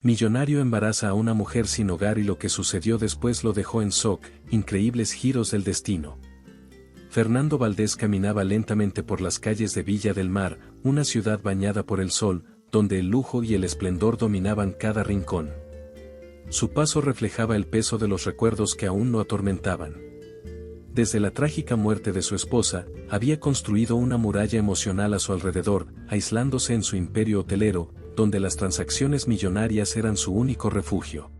Millonario embaraza a una mujer sin hogar y lo que sucedió después lo dejó en shock, increíbles giros del destino. Fernando Valdés caminaba lentamente por las calles de Villa del Mar, una ciudad bañada por el sol, donde el lujo y el esplendor dominaban cada rincón. Su paso reflejaba el peso de los recuerdos que aún lo atormentaban. Desde la trágica muerte de su esposa, había construido una muralla emocional a su alrededor, aislándose en su imperio hotelero, donde las transacciones millonarias eran su único refugio.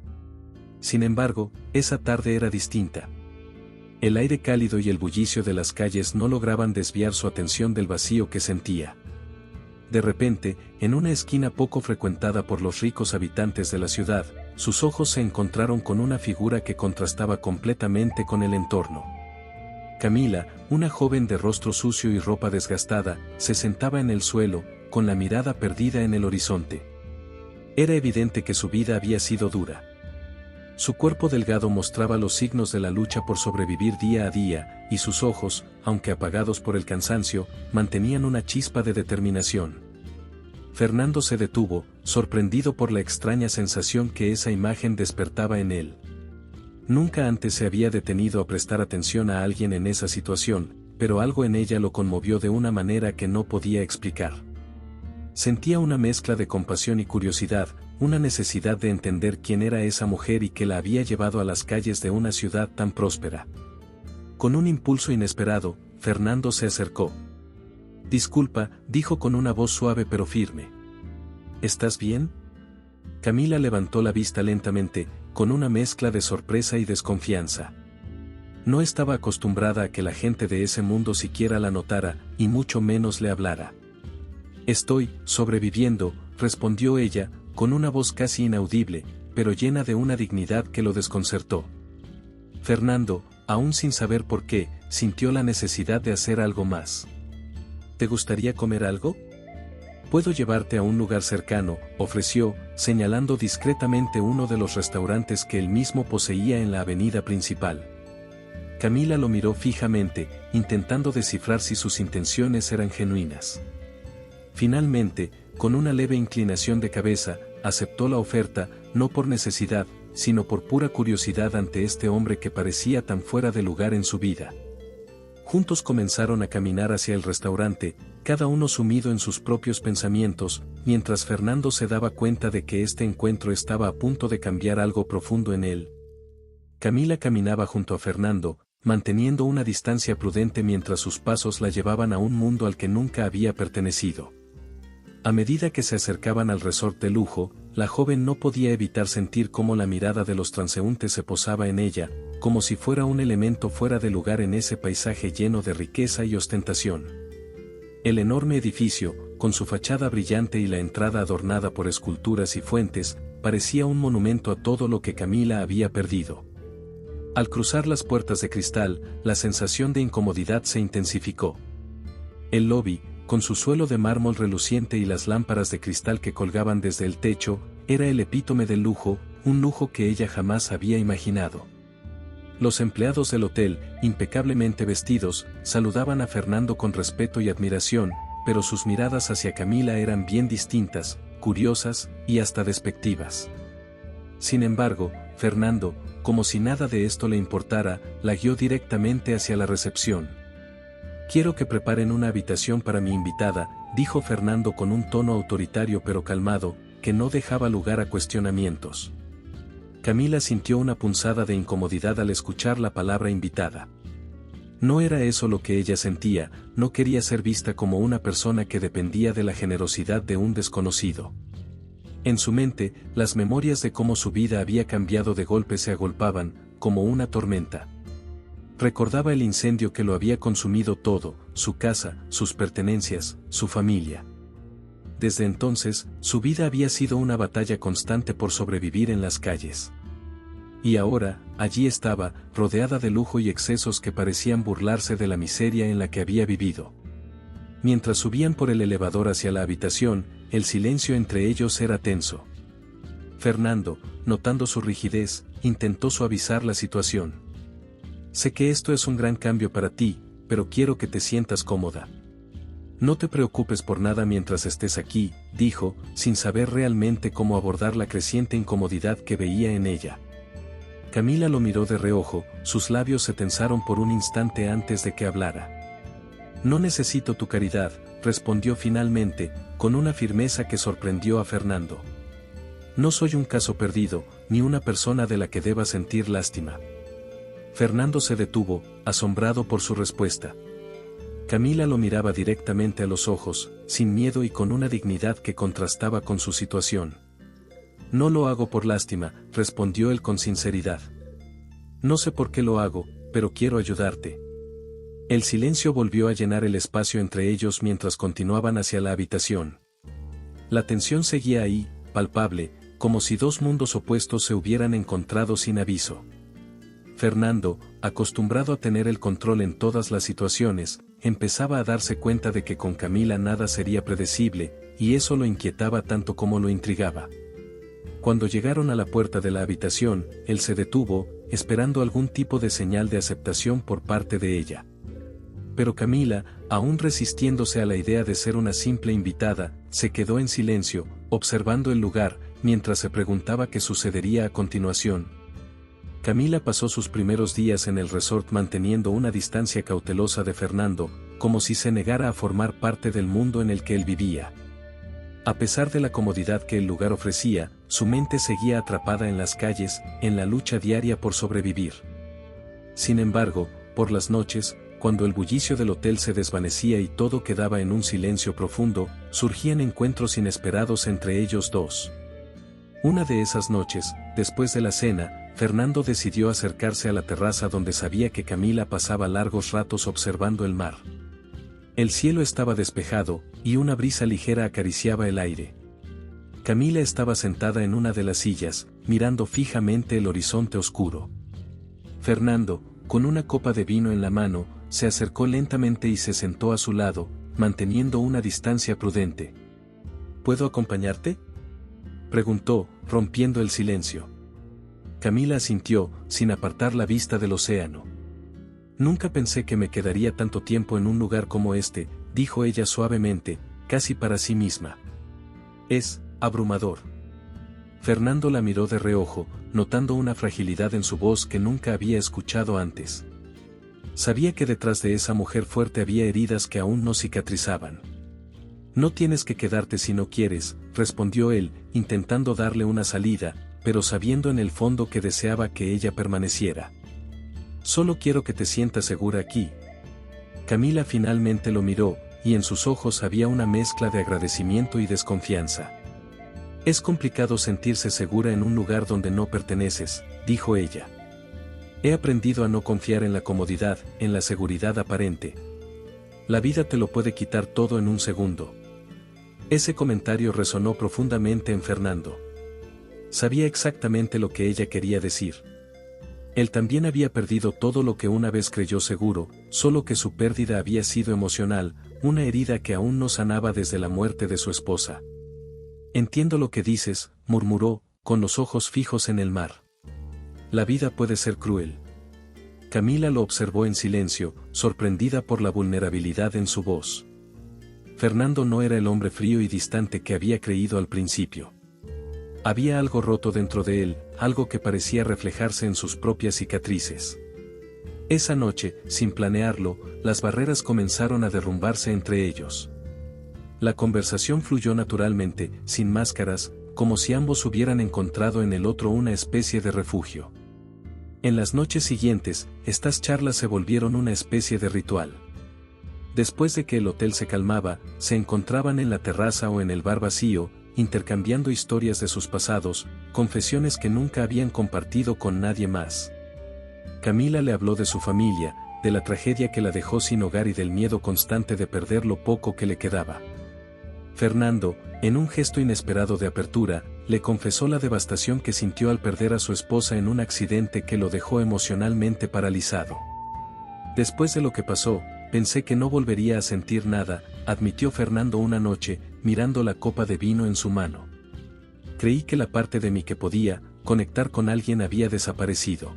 Sin embargo, esa tarde era distinta. El aire cálido y el bullicio de las calles no lograban desviar su atención del vacío que sentía. De repente, en una esquina poco frecuentada por los ricos habitantes de la ciudad, sus ojos se encontraron con una figura que contrastaba completamente con el entorno. Camila, una joven de rostro sucio y ropa desgastada, se sentaba en el suelo, con la mirada perdida en el horizonte. Era evidente que su vida había sido dura. Su cuerpo delgado mostraba los signos de la lucha por sobrevivir día a día, y sus ojos, aunque apagados por el cansancio, mantenían una chispa de determinación. Fernando se detuvo, sorprendido por la extraña sensación que esa imagen despertaba en él. Nunca antes se había detenido a prestar atención a alguien en esa situación, pero algo en ella lo conmovió de una manera que no podía explicar. Sentía una mezcla de compasión y curiosidad, una necesidad de entender quién era esa mujer y que la había llevado a las calles de una ciudad tan próspera. Con un impulso inesperado, Fernando se acercó. «Disculpa», dijo con una voz suave pero firme. «¿Estás bien?» Camila levantó la vista lentamente, con una mezcla de sorpresa y desconfianza. No estaba acostumbrada a que la gente de ese mundo siquiera la notara, y mucho menos le hablara. «Estoy sobreviviendo», respondió ella, con una voz casi inaudible, pero llena de una dignidad que lo desconcertó. Fernando, aún sin saber por qué, sintió la necesidad de hacer algo más. «¿Te gustaría comer algo? Puedo llevarte a un lugar cercano», ofreció, señalando discretamente uno de los restaurantes que él mismo poseía en la avenida principal. Camila lo miró fijamente, intentando descifrar si sus intenciones eran genuinas. Finalmente, con una leve inclinación de cabeza, aceptó la oferta, no por necesidad, sino por pura curiosidad ante este hombre que parecía tan fuera de lugar en su vida. Juntos comenzaron a caminar hacia el restaurante, cada uno sumido en sus propios pensamientos, mientras Fernando se daba cuenta de que este encuentro estaba a punto de cambiar algo profundo en él. Camila caminaba junto a Fernando, manteniendo una distancia prudente mientras sus pasos la llevaban a un mundo al que nunca había pertenecido. A medida que se acercaban al resort de lujo, la joven no podía evitar sentir cómo la mirada de los transeúntes se posaba en ella, como si fuera un elemento fuera de lugar en ese paisaje lleno de riqueza y ostentación. El enorme edificio, con su fachada brillante y la entrada adornada por esculturas y fuentes, parecía un monumento a todo lo que Camila había perdido. Al cruzar las puertas de cristal, la sensación de incomodidad se intensificó. El lobby, con su suelo de mármol reluciente y las lámparas de cristal que colgaban desde el techo, era el epítome del lujo, un lujo que ella jamás había imaginado. Los empleados del hotel, impecablemente vestidos, saludaban a Fernando con respeto y admiración, pero sus miradas hacia Camila eran bien distintas, curiosas y hasta despectivas. Sin embargo, Fernando, como si nada de esto le importara, la guió directamente hacia la recepción. «Quiero que preparen una habitación para mi invitada», dijo Fernando con un tono autoritario pero calmado, que no dejaba lugar a cuestionamientos. Camila sintió una punzada de incomodidad al escuchar la palabra invitada. No era eso lo que ella sentía, no quería ser vista como una persona que dependía de la generosidad de un desconocido. En su mente, las memorias de cómo su vida había cambiado de golpe se agolpaban, como una tormenta. Recordaba el incendio que lo había consumido todo, su casa, sus pertenencias, su familia. Desde entonces, su vida había sido una batalla constante por sobrevivir en las calles. Y ahora, allí estaba, rodeada de lujo y excesos que parecían burlarse de la miseria en la que había vivido. Mientras subían por el elevador hacia la habitación, el silencio entre ellos era tenso. Fernando, notando su rigidez, intentó suavizar la situación. «Sé que esto es un gran cambio para ti, pero quiero que te sientas cómoda. No te preocupes por nada mientras estés aquí, dijo, sin saber realmente cómo abordar la creciente incomodidad que veía en ella. Camila lo miró de reojo, sus labios se tensaron por un instante antes de que hablara. No necesito tu caridad, respondió finalmente, con una firmeza que sorprendió a Fernando. No soy un caso perdido, ni una persona de la que deba sentir lástima. Fernando se detuvo, asombrado por su respuesta. Camila lo miraba directamente a los ojos, sin miedo y con una dignidad que contrastaba con su situación. No lo hago por lástima, respondió él con sinceridad. No sé por qué lo hago, pero quiero ayudarte. El silencio volvió a llenar el espacio entre ellos mientras continuaban hacia la habitación. La tensión seguía ahí, palpable, como si dos mundos opuestos se hubieran encontrado sin aviso. Fernando, acostumbrado a tener el control en todas las situaciones, empezaba a darse cuenta de que con Camila nada sería predecible, y eso lo inquietaba tanto como lo intrigaba. Cuando llegaron a la puerta de la habitación, él se detuvo, esperando algún tipo de señal de aceptación por parte de ella. Pero Camila, aún resistiéndose a la idea de ser una simple invitada, se quedó en silencio, observando el lugar, mientras se preguntaba qué sucedería a continuación. Camila pasó sus primeros días en el resort manteniendo una distancia cautelosa de Fernando, como si se negara a formar parte del mundo en el que él vivía. A pesar de la comodidad que el lugar ofrecía, su mente seguía atrapada en las calles, en la lucha diaria por sobrevivir. Sin embargo, por las noches, cuando el bullicio del hotel se desvanecía y todo quedaba en un silencio profundo, surgían encuentros inesperados entre ellos dos. Una de esas noches, después de la cena, Fernando decidió acercarse a la terraza donde sabía que Camila pasaba largos ratos observando el mar. El cielo estaba despejado, y una brisa ligera acariciaba el aire. Camila estaba sentada en una de las sillas, mirando fijamente el horizonte oscuro. Fernando, con una copa de vino en la mano, se acercó lentamente y se sentó a su lado, manteniendo una distancia prudente. ¿Puedo acompañarte?, preguntó, rompiendo el silencio. Camila asintió, sin apartar la vista del océano. Nunca pensé que me quedaría tanto tiempo en un lugar como este, dijo ella suavemente, casi para sí misma. Es abrumador. Fernando la miró de reojo, notando una fragilidad en su voz que nunca había escuchado antes. Sabía que detrás de esa mujer fuerte había heridas que aún no cicatrizaban. No tienes que quedarte si no quieres, respondió él, intentando darle una salida, pero sabiendo en el fondo que deseaba que ella permaneciera. Solo quiero que te sientas segura aquí. Camila finalmente lo miró, y en sus ojos había una mezcla de agradecimiento y desconfianza. Es complicado sentirse segura en un lugar donde no perteneces, dijo ella. He aprendido a no confiar en la comodidad, en la seguridad aparente. La vida te lo puede quitar todo en un segundo. Ese comentario resonó profundamente en Fernando. Sabía exactamente lo que ella quería decir. Él también había perdido todo lo que una vez creyó seguro, solo que su pérdida había sido emocional, una herida que aún no sanaba desde la muerte de su esposa. Entiendo lo que dices, murmuró, con los ojos fijos en el mar. La vida puede ser cruel. Camila lo observó en silencio, sorprendida por la vulnerabilidad en su voz. Fernando no era el hombre frío y distante que había creído al principio. Había algo roto dentro de él, algo que parecía reflejarse en sus propias cicatrices. Esa noche, sin planearlo, las barreras comenzaron a derrumbarse entre ellos. La conversación fluyó naturalmente, sin máscaras, como si ambos hubieran encontrado en el otro una especie de refugio. En las noches siguientes, estas charlas se volvieron una especie de ritual. Después de que el hotel se calmaba, se encontraban en la terraza o en el bar vacío, intercambiando historias de sus pasados, confesiones que nunca habían compartido con nadie más. Camila le habló de su familia, de la tragedia que la dejó sin hogar y del miedo constante de perder lo poco que le quedaba. Fernando, en un gesto inesperado de apertura, le confesó la devastación que sintió al perder a su esposa en un accidente que lo dejó emocionalmente paralizado. Después de lo que pasó, pensé que no volvería a sentir nada, admitió Fernando una noche, mirando la copa de vino en su mano. Creí que la parte de mí que podía conectar con alguien había desaparecido.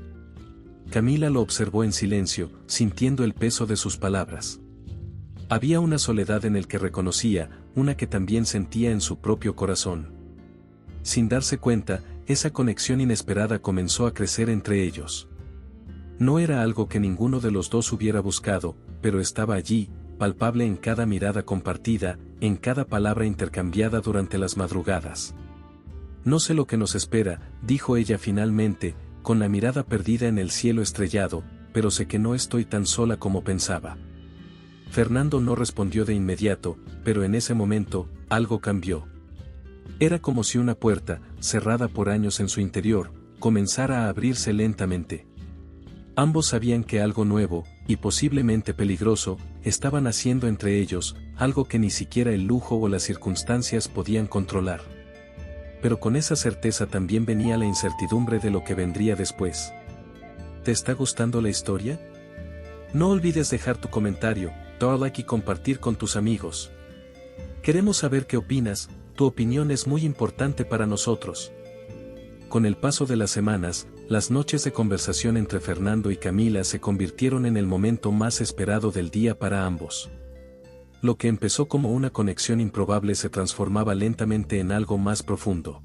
Camila lo observó en silencio, sintiendo el peso de sus palabras. Había una soledad en el que reconocía, una que también sentía en su propio corazón. Sin darse cuenta, esa conexión inesperada comenzó a crecer entre ellos. No era algo que ninguno de los dos hubiera buscado, pero estaba allí, palpable en cada mirada compartida, en cada palabra intercambiada durante las madrugadas. No sé lo que nos espera, dijo ella finalmente, con la mirada perdida en el cielo estrellado, pero sé que no estoy tan sola como pensaba. Fernando no respondió de inmediato, pero en ese momento, algo cambió. Era como si una puerta, cerrada por años en su interior, comenzara a abrirse lentamente. Ambos sabían que algo nuevo, y posiblemente peligroso, estaba naciendo entre ellos, algo que ni siquiera el lujo o las circunstancias podían controlar. Pero con esa certeza también venía la incertidumbre de lo que vendría después. ¿Te está gustando la historia? No olvides dejar tu comentario, dar like y compartir con tus amigos. Queremos saber qué opinas, tu opinión es muy importante para nosotros. Con el paso de las semanas, las noches de conversación entre Fernando y Camila se convirtieron en el momento más esperado del día para ambos. Lo que empezó como una conexión improbable se transformaba lentamente en algo más profundo.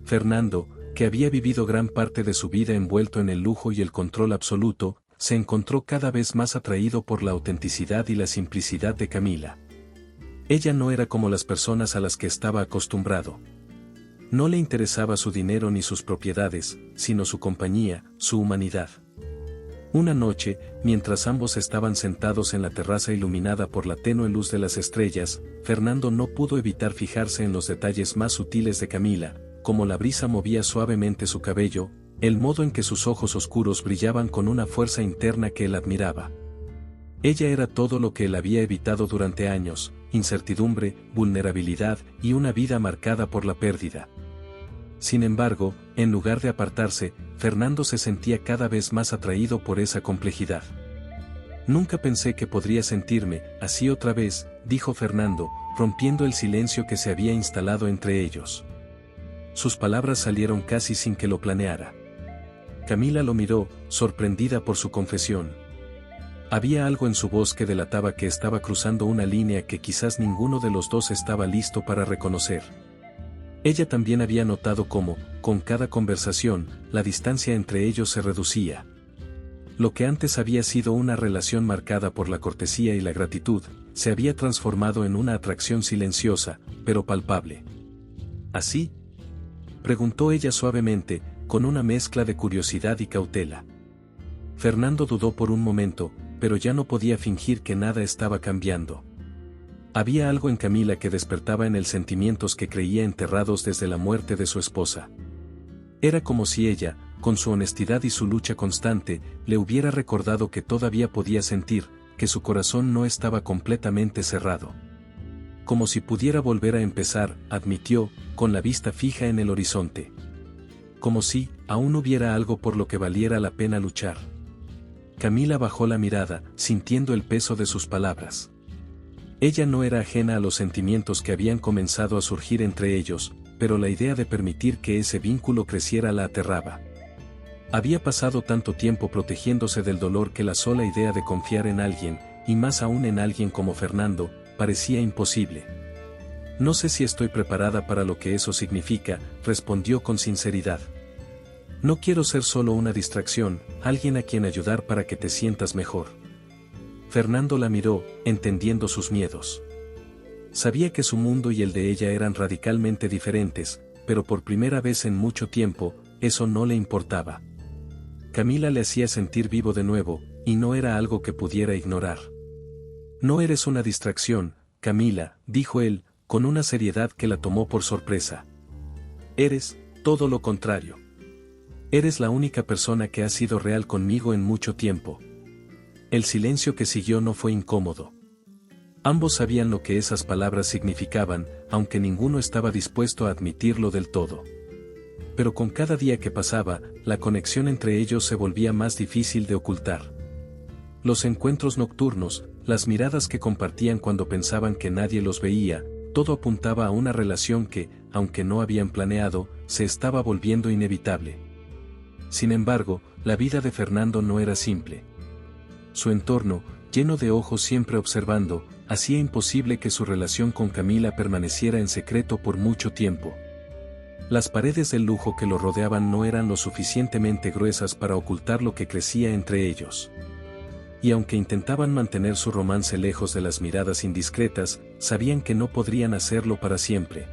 Fernando, que había vivido gran parte de su vida envuelto en el lujo y el control absoluto, se encontró cada vez más atraído por la autenticidad y la simplicidad de Camila. Ella no era como las personas a las que estaba acostumbrado. No le interesaba su dinero ni sus propiedades, sino su compañía, su humanidad. Una noche, mientras ambos estaban sentados en la terraza iluminada por la tenue luz de las estrellas, Fernando no pudo evitar fijarse en los detalles más sutiles de Camila, como la brisa movía suavemente su cabello, el modo en que sus ojos oscuros brillaban con una fuerza interna que él admiraba. Ella era todo lo que él había evitado durante años: incertidumbre, vulnerabilidad y una vida marcada por la pérdida. Sin embargo, en lugar de apartarse, Fernando se sentía cada vez más atraído por esa complejidad. Nunca pensé que podría sentirme así otra vez, dijo Fernando, rompiendo el silencio que se había instalado entre ellos. Sus palabras salieron casi sin que lo planeara. Camila lo miró, sorprendida por su confesión. Había algo en su voz que delataba que estaba cruzando una línea que quizás ninguno de los dos estaba listo para reconocer. Ella también había notado cómo, con cada conversación, la distancia entre ellos se reducía. Lo que antes había sido una relación marcada por la cortesía y la gratitud, se había transformado en una atracción silenciosa, pero palpable. ¿Así?, preguntó ella suavemente, con una mezcla de curiosidad y cautela. Fernando dudó por un momento, pero ya no podía fingir que nada estaba cambiando. Había algo en Camila que despertaba en él sentimientos que creía enterrados desde la muerte de su esposa. Era como si ella, con su honestidad y su lucha constante, le hubiera recordado que todavía podía sentir, que su corazón no estaba completamente cerrado. Como si pudiera volver a empezar, admitió, con la vista fija en el horizonte. Como si, aún hubiera algo por lo que valiera la pena luchar. Camila bajó la mirada, sintiendo el peso de sus palabras. Ella no era ajena a los sentimientos que habían comenzado a surgir entre ellos, pero la idea de permitir que ese vínculo creciera la aterraba. Había pasado tanto tiempo protegiéndose del dolor que la sola idea de confiar en alguien, y más aún en alguien como Fernando, parecía imposible. No sé si estoy preparada para lo que eso significa, respondió con sinceridad. No quiero ser solo una distracción, alguien a quien ayudar para que te sientas mejor. Fernando la miró, entendiendo sus miedos. Sabía que su mundo y el de ella eran radicalmente diferentes, pero por primera vez en mucho tiempo, eso no le importaba. Camila le hacía sentir vivo de nuevo, y no era algo que pudiera ignorar. No eres una distracción, Camila, dijo él, con una seriedad que la tomó por sorpresa. Eres, todo lo contrario. Eres la única persona que ha sido real conmigo en mucho tiempo. El silencio que siguió no fue incómodo. Ambos sabían lo que esas palabras significaban, aunque ninguno estaba dispuesto a admitirlo del todo. Pero con cada día que pasaba, la conexión entre ellos se volvía más difícil de ocultar. Los encuentros nocturnos, las miradas que compartían cuando pensaban que nadie los veía, todo apuntaba a una relación que, aunque no habían planeado, se estaba volviendo inevitable. Sin embargo, la vida de Fernando no era simple. Su entorno, lleno de ojos siempre observando, hacía imposible que su relación con Camila permaneciera en secreto por mucho tiempo. Las paredes del lujo que lo rodeaban no eran lo suficientemente gruesas para ocultar lo que crecía entre ellos. Y aunque intentaban mantener su romance lejos de las miradas indiscretas, sabían que no podrían hacerlo para siempre.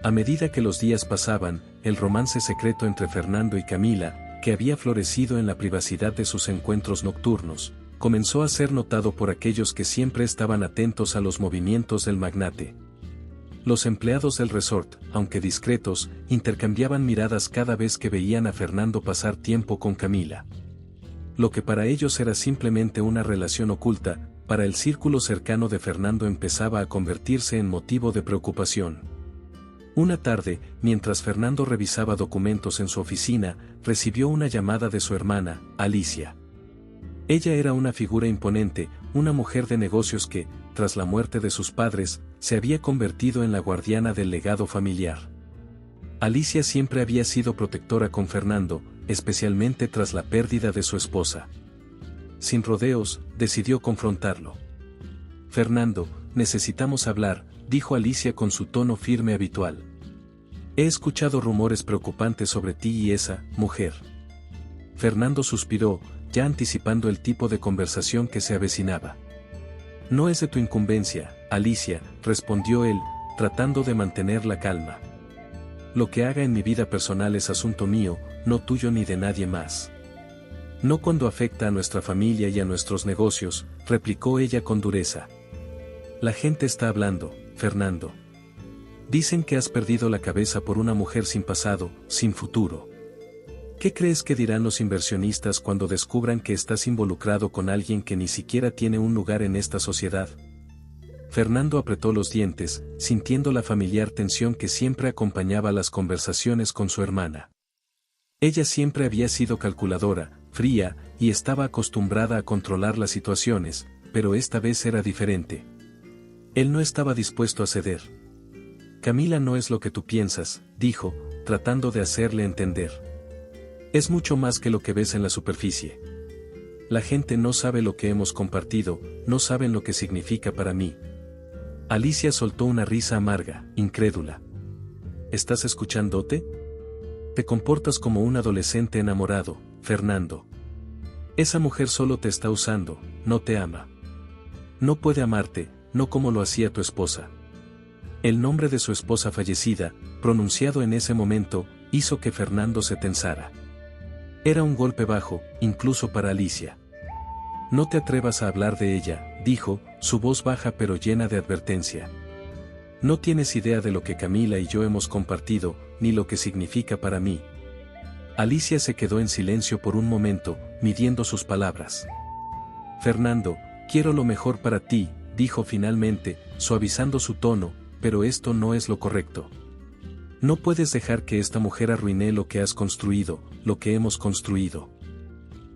A medida que los días pasaban, el romance secreto entre Fernando y Camila, que había florecido en la privacidad de sus encuentros nocturnos, comenzó a ser notado por aquellos que siempre estaban atentos a los movimientos del magnate. Los empleados del resort, aunque discretos, intercambiaban miradas cada vez que veían a Fernando pasar tiempo con Camila. Lo que para ellos era simplemente una relación oculta, para el círculo cercano de Fernando empezaba a convertirse en motivo de preocupación. Una tarde, mientras Fernando revisaba documentos en su oficina, recibió una llamada de su hermana, Alicia. Ella era una figura imponente, una mujer de negocios que, tras la muerte de sus padres, se había convertido en la guardiana del legado familiar. Alicia siempre había sido protectora con Fernando, especialmente tras la pérdida de su esposa. Sin rodeos, decidió confrontarlo. «Fernando, necesitamos hablar», dijo Alicia con su tono firme habitual. «He escuchado rumores preocupantes sobre ti y esa mujer». Fernando suspiró, ya anticipando el tipo de conversación que se avecinaba. «No es de tu incumbencia, Alicia», respondió él, tratando de mantener la calma. «Lo que haga en mi vida personal es asunto mío, no tuyo ni de nadie más». «No cuando afecta a nuestra familia y a nuestros negocios», replicó ella con dureza. «La gente está hablando, Fernando. Dicen que has perdido la cabeza por una mujer sin pasado, sin futuro. ¿Qué crees que dirán los inversionistas cuando descubran que estás involucrado con alguien que ni siquiera tiene un lugar en esta sociedad?» Fernando apretó los dientes, sintiendo la familiar tensión que siempre acompañaba las conversaciones con su hermana. Ella siempre había sido calculadora, fría, y estaba acostumbrada a controlar las situaciones, pero esta vez era diferente. Él no estaba dispuesto a ceder. «Camila no es lo que tú piensas», dijo, tratando de hacerle entender. «Es mucho más que lo que ves en la superficie. La gente no sabe lo que hemos compartido, no saben lo que significa para mí». Alicia soltó una risa amarga, incrédula. «¿Estás escuchándote? Te comportas como un adolescente enamorado, Fernando. Esa mujer solo te está usando, no te ama. No puede amarte, no como lo hacía tu esposa». El nombre de su esposa fallecida, pronunciado en ese momento, hizo que Fernando se tensara. Era un golpe bajo, incluso para Alicia. «No te atrevas a hablar de ella», dijo, su voz baja pero llena de advertencia. «No tienes idea de lo que Camila y yo hemos compartido, ni lo que significa para mí». Alicia se quedó en silencio por un momento, midiendo sus palabras. «Fernando, quiero lo mejor para ti», dijo finalmente, suavizando su tono, «pero esto no es lo correcto. No puedes dejar que esta mujer arruine lo que has construido, lo que hemos construido.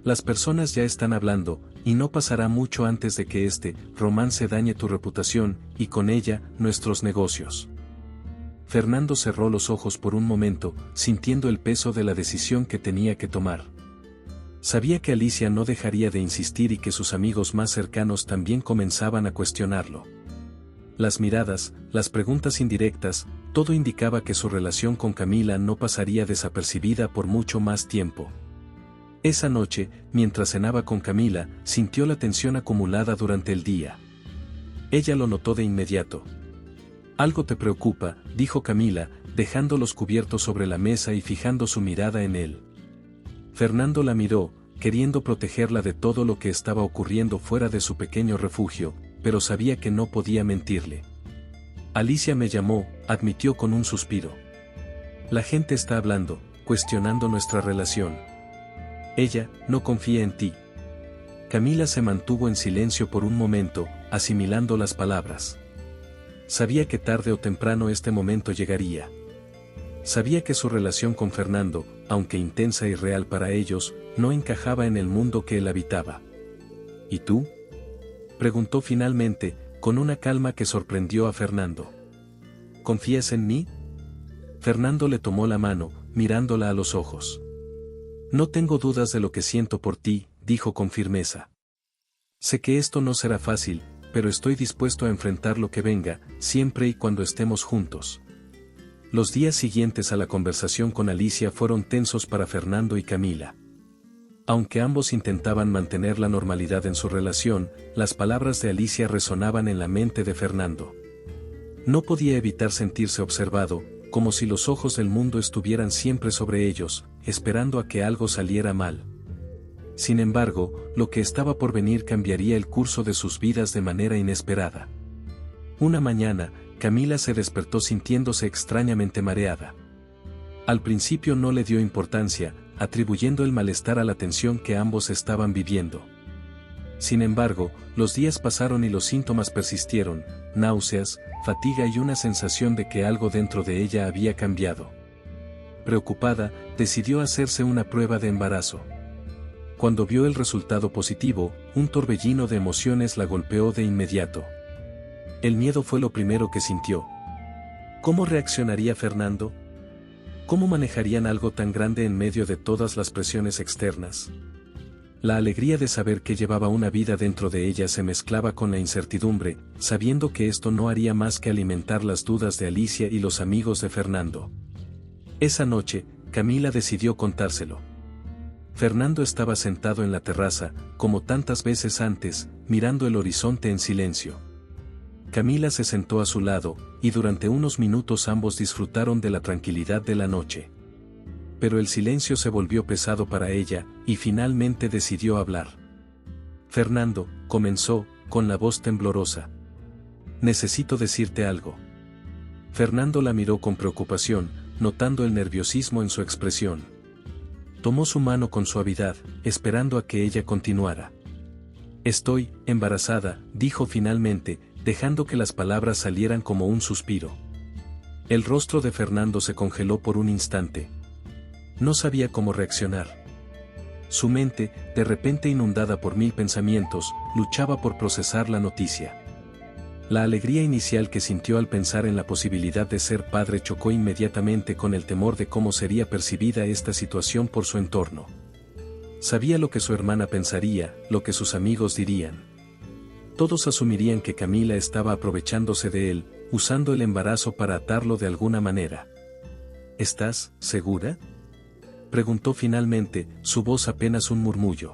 Las personas ya están hablando, y no pasará mucho antes de que este romance dañe tu reputación, y con ella, nuestros negocios». Fernando cerró los ojos por un momento, sintiendo el peso de la decisión que tenía que tomar. Sabía que Alicia no dejaría de insistir y que sus amigos más cercanos también comenzaban a cuestionarlo. Las miradas, las preguntas indirectas, todo indicaba que su relación con Camila no pasaría desapercibida por mucho más tiempo. Esa noche, mientras cenaba con Camila, sintió la tensión acumulada durante el día. Ella lo notó de inmediato. «Algo te preocupa», dijo Camila, dejando los cubiertos sobre la mesa y fijando su mirada en él. Fernando la miró, queriendo protegerla de todo lo que estaba ocurriendo fuera de su pequeño refugio, pero sabía que no podía mentirle. «Alicia me llamó», admitió con un suspiro. «La gente está hablando, cuestionando nuestra relación. Ella no confía en ti». Camila se mantuvo en silencio por un momento, asimilando las palabras. Sabía que tarde o temprano este momento llegaría. Sabía que su relación con Fernando, aunque intensa y real para ellos, no encajaba en el mundo que él habitaba. «¿Y tú?», preguntó finalmente, con una calma que sorprendió a Fernando. «¿Confías en mí?». Fernando le tomó la mano, mirándola a los ojos. «No tengo dudas de lo que siento por ti», dijo con firmeza. Sé que esto no será fácil, pero estoy dispuesto a enfrentar lo que venga, siempre y cuando estemos juntos. Los días siguientes a la conversación con Alicia fueron tensos para Fernando y Camila. Aunque ambos intentaban mantener la normalidad en su relación, las palabras de Alicia resonaban en la mente de Fernando. No podía evitar sentirse observado, como si los ojos del mundo estuvieran siempre sobre ellos, esperando a que algo saliera mal. Sin embargo, lo que estaba por venir cambiaría el curso de sus vidas de manera inesperada. Una mañana, Camila se despertó sintiéndose extrañamente mareada. Al principio no le dio importancia, atribuyendo el malestar a la tensión que ambos estaban viviendo. Sin embargo, los días pasaron y los síntomas persistieron, náuseas, fatiga y una sensación de que algo dentro de ella había cambiado. Preocupada, decidió hacerse una prueba de embarazo. Cuando vio el resultado positivo, un torbellino de emociones la golpeó de inmediato. El miedo fue lo primero que sintió. ¿Cómo reaccionaría Fernando? ¿Cómo manejarían algo tan grande en medio de todas las presiones externas? La alegría de saber que llevaba una vida dentro de ella se mezclaba con la incertidumbre, sabiendo que esto no haría más que alimentar las dudas de Alicia y los amigos de Fernando. Esa noche, Camila decidió contárselo. Fernando estaba sentado en la terraza, como tantas veces antes, mirando el horizonte en silencio. Camila se sentó a su lado, y durante unos minutos ambos disfrutaron de la tranquilidad de la noche. Pero el silencio se volvió pesado para ella, y finalmente decidió hablar. Fernando, comenzó, con la voz temblorosa. Necesito decirte algo. Fernando la miró con preocupación, notando el nerviosismo en su expresión. Tomó su mano con suavidad, esperando a que ella continuara. Estoy embarazada, dijo finalmente, dejando que las palabras salieran como un suspiro. El rostro de Fernando se congeló por un instante. No sabía cómo reaccionar. Su mente, de repente inundada por 1000 pensamientos, luchaba por procesar la noticia. La alegría inicial que sintió al pensar en la posibilidad de ser padre chocó inmediatamente con el temor de cómo sería percibida esta situación por su entorno. Sabía lo que su hermana pensaría, lo que sus amigos dirían. Todos asumirían que Camila estaba aprovechándose de él, usando el embarazo para atarlo de alguna manera. ¿Estás segura?, preguntó finalmente, su voz apenas un murmullo.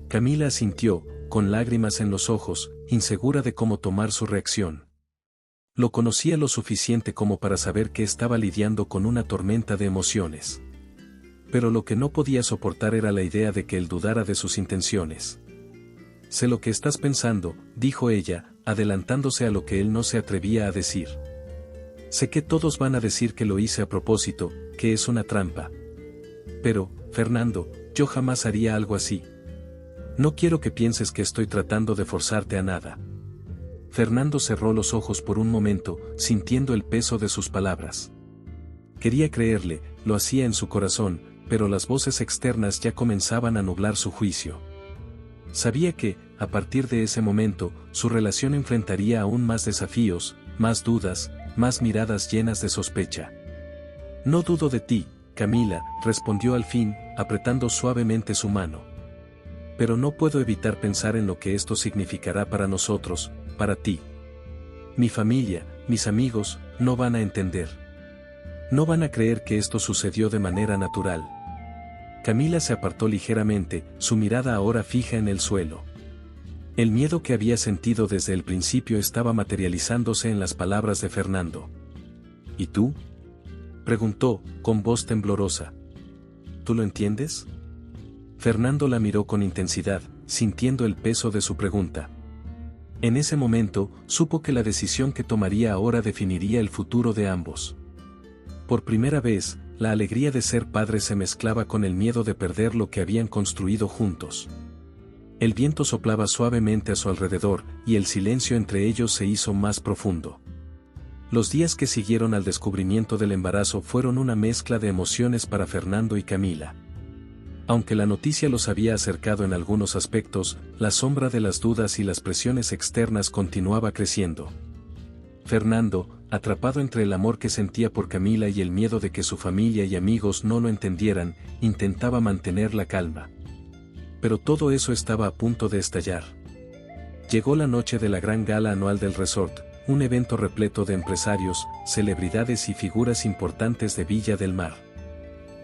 Camila asintió, con lágrimas en los ojos, insegura de cómo tomar su reacción. Lo conocía lo suficiente como para saber que estaba lidiando con una tormenta de emociones. Pero lo que no podía soportar era la idea de que él dudara de sus intenciones. Sé lo que estás pensando, dijo ella, adelantándose a lo que él no se atrevía a decir. Sé que todos van a decir que lo hice a propósito, que es una trampa. Pero, Fernando, yo jamás haría algo así. No quiero que pienses que estoy tratando de forzarte a nada. Fernando cerró los ojos por un momento, sintiendo el peso de sus palabras. Quería creerle, lo hacía en su corazón, pero las voces externas ya comenzaban a nublar su juicio. Sabía que, a partir de ese momento, su relación enfrentaría aún más desafíos, más dudas, más miradas llenas de sospecha. No dudo de ti, Camila, respondió al fin, apretando suavemente su mano. Pero no puedo evitar pensar en lo que esto significará para nosotros, para ti. Mi familia, mis amigos, no van a entender. No van a creer que esto sucedió de manera natural. Camila se apartó ligeramente, su mirada ahora fija en el suelo. El miedo que había sentido desde el principio estaba materializándose en las palabras de Fernando. ¿Y tú?, preguntó, con voz temblorosa. ¿Tú lo entiendes? Fernando la miró con intensidad, sintiendo el peso de su pregunta. En ese momento, supo que la decisión que tomaría ahora definiría el futuro de ambos. Por primera vez, la alegría de ser padre se mezclaba con el miedo de perder lo que habían construido juntos. El viento soplaba suavemente a su alrededor, y el silencio entre ellos se hizo más profundo. Los días que siguieron al descubrimiento del embarazo fueron una mezcla de emociones para Fernando y Camila. Aunque la noticia los había acercado en algunos aspectos, la sombra de las dudas y las presiones externas continuaba creciendo. Fernando, atrapado entre el amor que sentía por Camila y el miedo de que su familia y amigos no lo entendieran, intentaba mantener la calma. Pero todo eso estaba a punto de estallar. Llegó la noche de la gran gala anual del resort, un evento repleto de empresarios, celebridades y figuras importantes de Villa del Mar.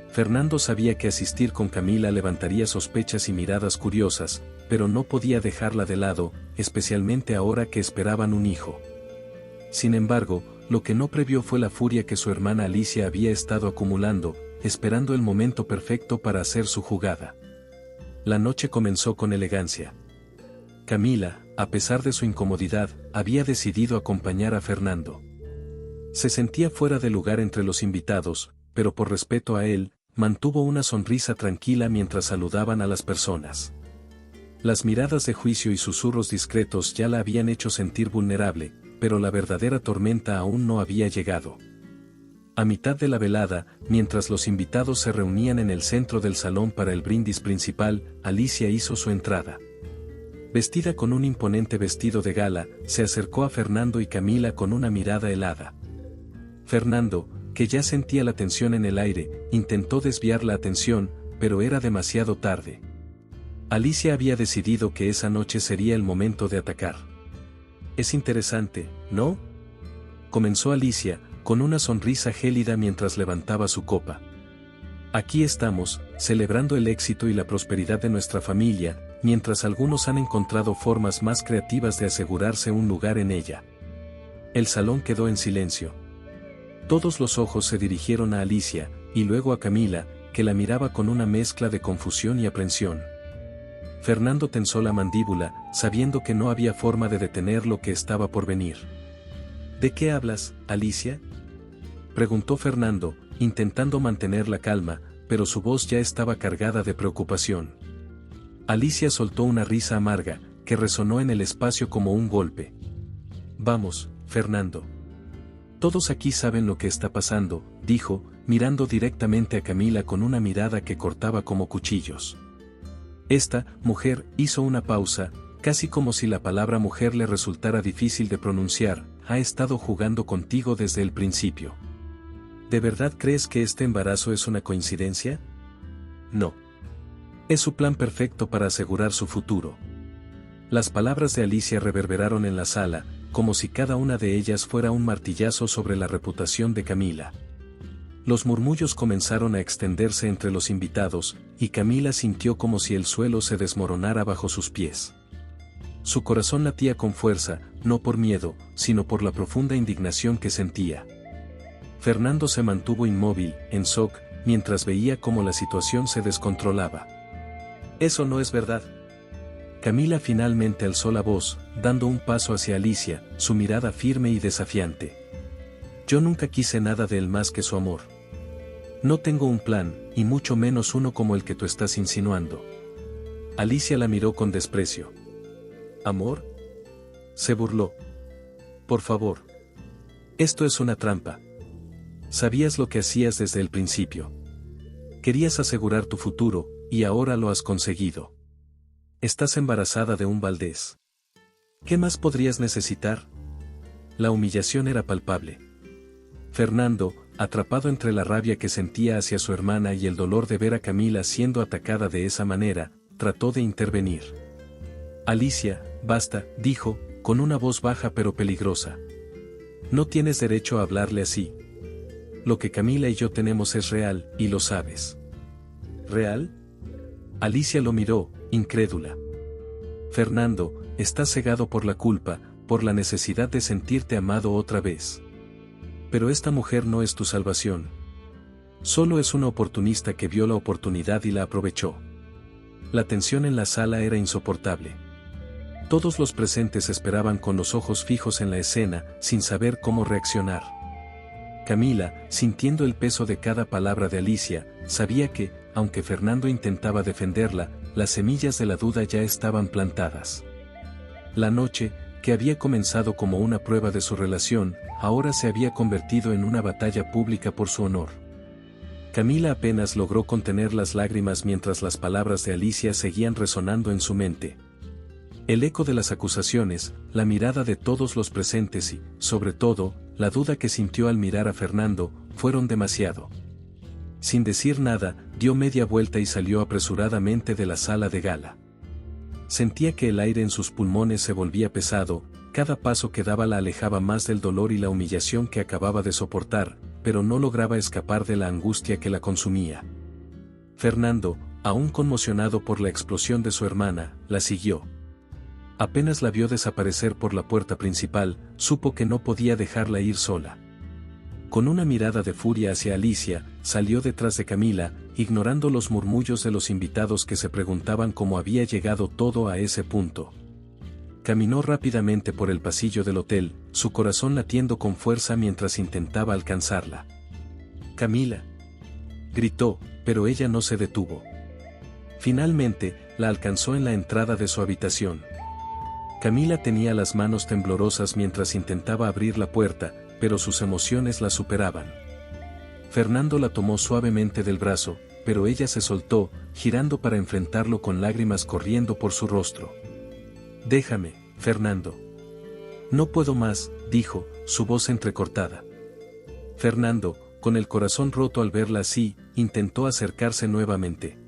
Fernando sabía que asistir con Camila levantaría sospechas y miradas curiosas, pero no podía dejarla de lado, especialmente ahora que esperaban un hijo. Sin embargo, lo que no previó fue la furia que su hermana Alicia había estado acumulando, esperando el momento perfecto para hacer su jugada. La noche comenzó con elegancia. Camila, a pesar de su incomodidad, había decidido acompañar a Fernando. Se sentía fuera de lugar entre los invitados, pero por respeto a él, mantuvo una sonrisa tranquila mientras saludaban a las personas. Las miradas de juicio y susurros discretos ya la habían hecho sentir vulnerable, pero la verdadera tormenta aún no había llegado. A mitad de la velada, mientras los invitados se reunían en el centro del salón para el brindis principal, Alicia hizo su entrada. Vestida con un imponente vestido de gala, se acercó a Fernando y Camila con una mirada helada. Fernando, que ya sentía la tensión en el aire, intentó desviar la atención, pero era demasiado tarde. Alicia había decidido que esa noche sería el momento de atacar. Es interesante, ¿no? Comenzó Alicia, con una sonrisa gélida mientras levantaba su copa. Aquí estamos, celebrando el éxito y la prosperidad de nuestra familia, mientras algunos han encontrado formas más creativas de asegurarse un lugar en ella. El salón quedó en silencio. Todos los ojos se dirigieron a Alicia, y luego a Camila, que la miraba con una mezcla de confusión y aprensión. Fernando tensó la mandíbula, sabiendo que no había forma de detener lo que estaba por venir. ¿De qué hablas, Alicia?, preguntó Fernando, intentando mantener la calma, pero su voz ya estaba cargada de preocupación. Alicia soltó una risa amarga, que resonó en el espacio como un golpe. Vamos, Fernando. Todos aquí saben lo que está pasando, dijo, mirando directamente a Camila con una mirada que cortaba como cuchillos. Esta mujer hizo una pausa, casi como si la palabra mujer le resultara difícil de pronunciar. Ha estado jugando contigo desde el principio. ¿De verdad crees que este embarazo es una coincidencia? No. Es su plan perfecto para asegurar su futuro. Las palabras de Alicia reverberaron en la sala, como si cada una de ellas fuera un martillazo sobre la reputación de Camila. Los murmullos comenzaron a extenderse entre los invitados, y Camila sintió como si el suelo se desmoronara bajo sus pies. Su corazón latía con fuerza, no por miedo, sino por la profunda indignación que sentía. Fernando se mantuvo inmóvil, en shock, mientras veía cómo la situación se descontrolaba. Eso no es verdad. Camila finalmente alzó la voz, dando un paso hacia Alicia, su mirada firme y desafiante. Yo nunca quise nada de él más que su amor. No tengo un plan, y mucho menos uno como el que tú estás insinuando. Alicia la miró con desprecio. ¿Amor?, se burló. Por favor. Esto es una trampa. Sabías lo que hacías desde el principio. Querías asegurar tu futuro, y ahora lo has conseguido. Estás embarazada de un Valdés. ¿Qué más podrías necesitar? La humillación era palpable. Fernando, atrapado entre la rabia que sentía hacia su hermana y el dolor de ver a Camila siendo atacada de esa manera, trató de intervenir. Alicia, basta, dijo, con una voz baja pero peligrosa. No tienes derecho a hablarle así. Lo que Camila y yo tenemos es real, y lo sabes. ¿Real? Alicia lo miró, incrédula. Fernando, estás cegado por la culpa, por la necesidad de sentirte amado otra vez. Pero esta mujer no es tu salvación. Solo es una oportunista que vio la oportunidad y la aprovechó. La tensión en la sala era insoportable. Todos los presentes esperaban con los ojos fijos en la escena, sin saber cómo reaccionar. Camila, sintiendo el peso de cada palabra de Alicia, sabía que, aunque Fernando intentaba defenderla, las semillas de la duda ya estaban plantadas. La noche, que había comenzado como una prueba de su relación, ahora se había convertido en una batalla pública por su honor. Camila apenas logró contener las lágrimas mientras las palabras de Alicia seguían resonando en su mente. El eco de las acusaciones, la mirada de todos los presentes y, sobre todo, la duda que sintió al mirar a Fernando, fueron demasiado. Sin decir nada, dio media vuelta y salió apresuradamente de la sala de gala. Sentía que el aire en sus pulmones se volvía pesado, cada paso que daba la alejaba más del dolor y la humillación que acababa de soportar, pero no lograba escapar de la angustia que la consumía. Fernando, aún conmocionado por la explosión de su hermana, la siguió. Apenas la vio desaparecer por la puerta principal, supo que no podía dejarla ir sola. Con una mirada de furia hacia Alicia, salió detrás de Camila, ignorando los murmullos de los invitados que se preguntaban cómo había llegado todo a ese punto. Caminó rápidamente por el pasillo del hotel, su corazón latiendo con fuerza mientras intentaba alcanzarla. «Camila», gritó, pero ella no se detuvo. Finalmente, la alcanzó en la entrada de su habitación. Camila tenía las manos temblorosas mientras intentaba abrir la puerta, pero sus emociones la superaban. Fernando la tomó suavemente del brazo, pero ella se soltó, girando para enfrentarlo con lágrimas corriendo por su rostro. «Déjame, Fernando. No puedo más», dijo, su voz entrecortada. Fernando, con el corazón roto al verla así, intentó acercarse nuevamente.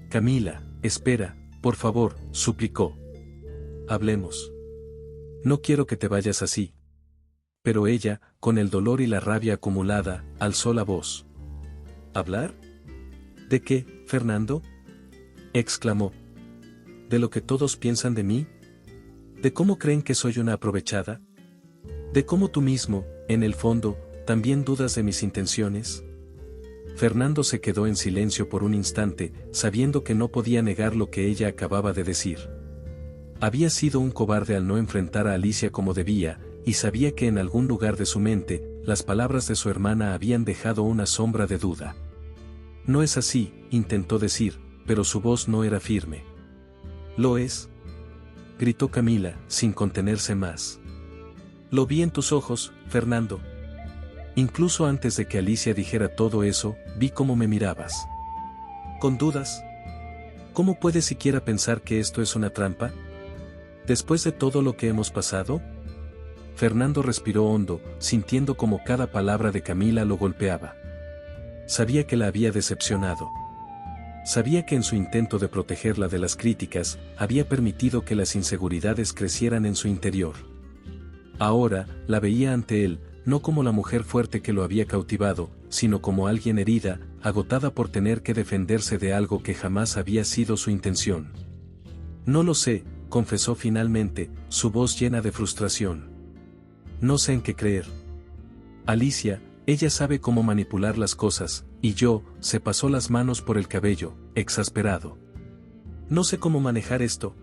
«Camila, espera, por favor», suplicó. «Hablemos. No quiero que te vayas así». Pero ella, con el dolor y la rabia acumulada, alzó la voz. «¿Hablar? ¿De qué, Fernando?», exclamó. «¿De lo que todos piensan de mí? ¿De cómo creen que soy una aprovechada? ¿De cómo tú mismo, en el fondo, también dudas de mis intenciones?». Fernando se quedó en silencio por un instante, sabiendo que no podía negar lo que ella acababa de decir. Había sido un cobarde al no enfrentar a Alicia como debía, y sabía que en algún lugar de su mente, las palabras de su hermana habían dejado una sombra de duda. «No es así», intentó decir, pero su voz no era firme. «Lo es», gritó Camila, sin contenerse más. «Lo vi en tus ojos, Fernando. Incluso antes de que Alicia dijera todo eso, vi cómo me mirabas. Con dudas. ¿Cómo puedes siquiera pensar que esto es una trampa? ¿Después de todo lo que hemos pasado?». Fernando respiró hondo, sintiendo como cada palabra de Camila lo golpeaba. Sabía que la había decepcionado. Sabía que en su intento de protegerla de las críticas, había permitido que las inseguridades crecieran en su interior. Ahora, la veía ante él, no como la mujer fuerte que lo había cautivado, sino como alguien herida, agotada por tener que defenderse de algo que jamás había sido su intención. «No lo sé», confesó finalmente, su voz llena de frustración. «No sé en qué creer. Alicia, ella sabe cómo manipular las cosas, y yo», se pasó las manos por el cabello, exasperado. «No sé cómo manejar esto».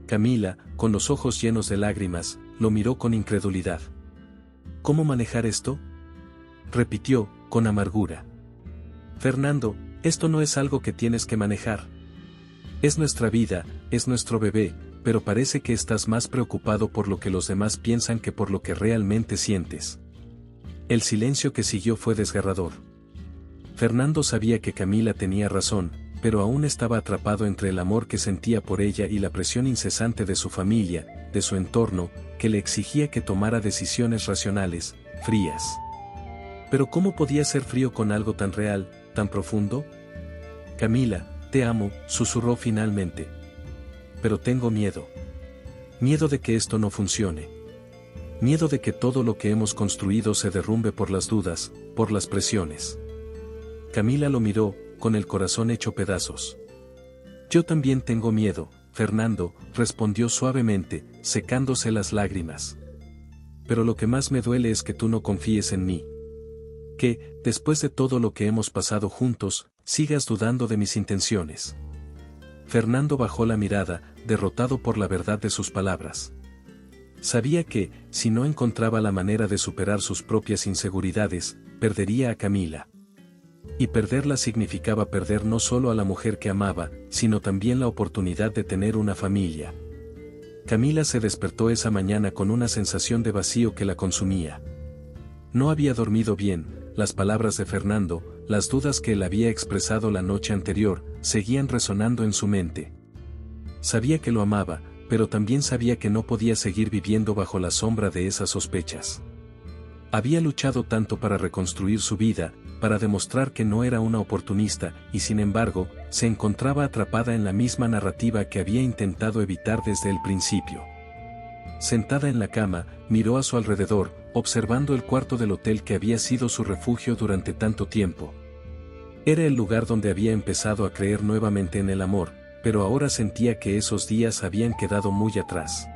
Camila, con los ojos llenos de lágrimas, lo miró con incredulidad. «¿Cómo manejar esto?», repitió, con amargura. «Fernando, esto no es algo que tienes que manejar. Es nuestra vida, es nuestro bebé, pero parece que estás más preocupado por lo que los demás piensan que por lo que realmente sientes». El silencio que siguió fue desgarrador. Fernando sabía que Camila tenía razón, pero aún estaba atrapado entre el amor que sentía por ella y la presión incesante de su familia, de su entorno, que le exigía que tomara decisiones racionales, frías. Pero ¿cómo podía ser frío con algo tan real, tan profundo? «Camila, te amo», susurró finalmente. «Pero tengo miedo. Miedo de que esto no funcione. Miedo de que todo lo que hemos construido se derrumbe por las dudas, por las presiones». Camila lo miró, con el corazón hecho pedazos. «Yo también tengo miedo, Fernando», respondió suavemente, secándose las lágrimas. «Pero lo que más me duele es que tú no confíes en mí. Que, después de todo lo que hemos pasado juntos, sigas dudando de mis intenciones». Fernando bajó la mirada, derrotado por la verdad de sus palabras. Sabía que, si no encontraba la manera de superar sus propias inseguridades, perdería a Camila. Y perderla significaba perder no solo a la mujer que amaba, sino también la oportunidad de tener una familia. Camila se despertó esa mañana con una sensación de vacío que la consumía. No había dormido bien, las palabras de Fernando, las dudas que él había expresado la noche anterior, seguían resonando en su mente. Sabía que lo amaba, pero también sabía que no podía seguir viviendo bajo la sombra de esas sospechas. Había luchado tanto para reconstruir su vida, para demostrar que no era una oportunista, y sin embargo, se encontraba atrapada en la misma narrativa que había intentado evitar desde el principio. Sentada en la cama, miró a su alrededor, observando el cuarto del hotel que había sido su refugio durante tanto tiempo. Era el lugar donde había empezado a creer nuevamente en el amor, pero ahora sentía que esos días habían quedado muy atrás.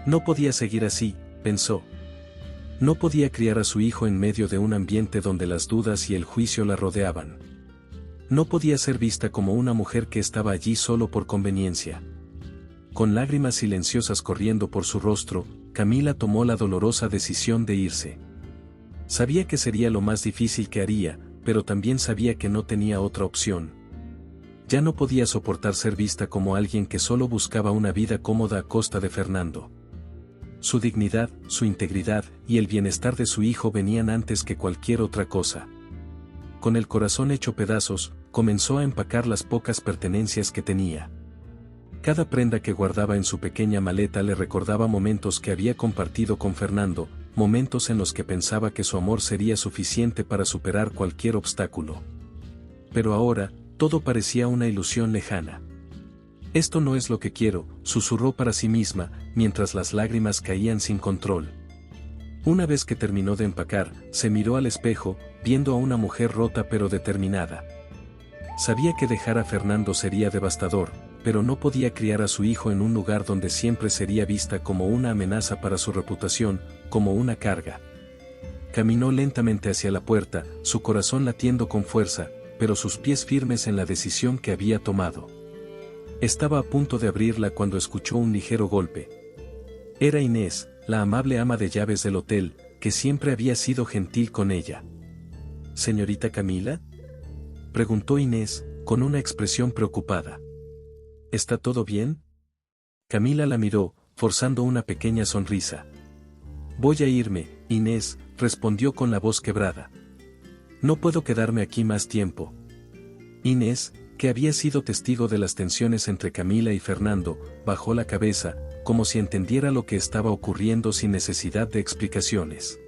No podía seguir así, pensó. No podía criar a su hijo en medio de un ambiente donde las dudas y el juicio la rodeaban. No podía ser vista como una mujer que estaba allí solo por conveniencia. Con lágrimas silenciosas corriendo por su rostro, Camila tomó la dolorosa decisión de irse. Sabía que sería lo más difícil que haría, pero también sabía que no tenía otra opción. Ya no podía soportar ser vista como alguien que solo buscaba una vida cómoda a costa de Fernando. Su dignidad, su integridad y el bienestar de su hijo venían antes que cualquier otra cosa. Con el corazón hecho pedazos, comenzó a empacar las pocas pertenencias que tenía. Cada prenda que guardaba en su pequeña maleta le recordaba momentos que había compartido con Fernando, momentos en los que pensaba que su amor sería suficiente para superar cualquier obstáculo. Pero ahora, todo parecía una ilusión lejana. Esto no es lo que quiero, susurró para sí misma, mientras las lágrimas caían sin control. Una vez que terminó de empacar, se miró al espejo, viendo a una mujer rota pero determinada. Sabía que dejar a Fernando sería devastador, pero no podía criar a su hijo en un lugar donde siempre sería vista como una amenaza para su reputación, como una carga. Caminó lentamente hacia la puerta, su corazón latiendo con fuerza, pero sus pies firmes en la decisión que había tomado. Estaba a punto de abrirla cuando escuchó un ligero golpe. Era Inés, la amable ama de llaves del hotel, que siempre había sido gentil con ella. ¿Señorita Camila?, preguntó Inés, con una expresión preocupada. ¿Está todo bien? Camila la miró, forzando una pequeña sonrisa. Voy a irme, Inés, respondió con la voz quebrada. No puedo quedarme aquí más tiempo. Inés, que había sido testigo de las tensiones entre Camila y Fernando, bajó la cabeza, como si entendiera lo que estaba ocurriendo sin necesidad de explicaciones.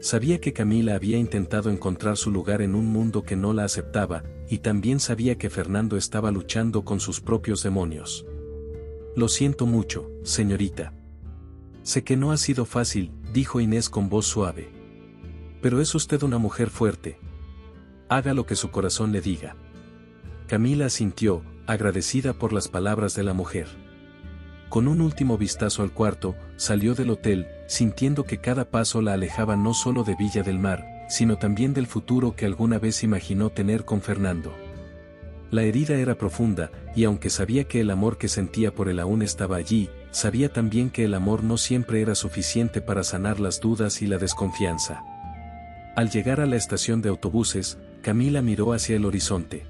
Sabía que Camila había intentado encontrar su lugar en un mundo que no la aceptaba, y también sabía que Fernando estaba luchando con sus propios demonios. Lo siento mucho, señorita. Sé que no ha sido fácil, dijo Inés con voz suave. Pero es usted una mujer fuerte. Haga lo que su corazón le diga. Camila asintió, agradecida por las palabras de la mujer. Con un último vistazo al cuarto, salió del hotel, sintiendo que cada paso la alejaba no solo de Villa del Mar, sino también del futuro que alguna vez imaginó tener con Fernando. La herida era profunda, y aunque sabía que el amor que sentía por él aún estaba allí, sabía también que el amor no siempre era suficiente para sanar las dudas y la desconfianza. Al llegar a la estación de autobuses, Camila miró hacia el horizonte.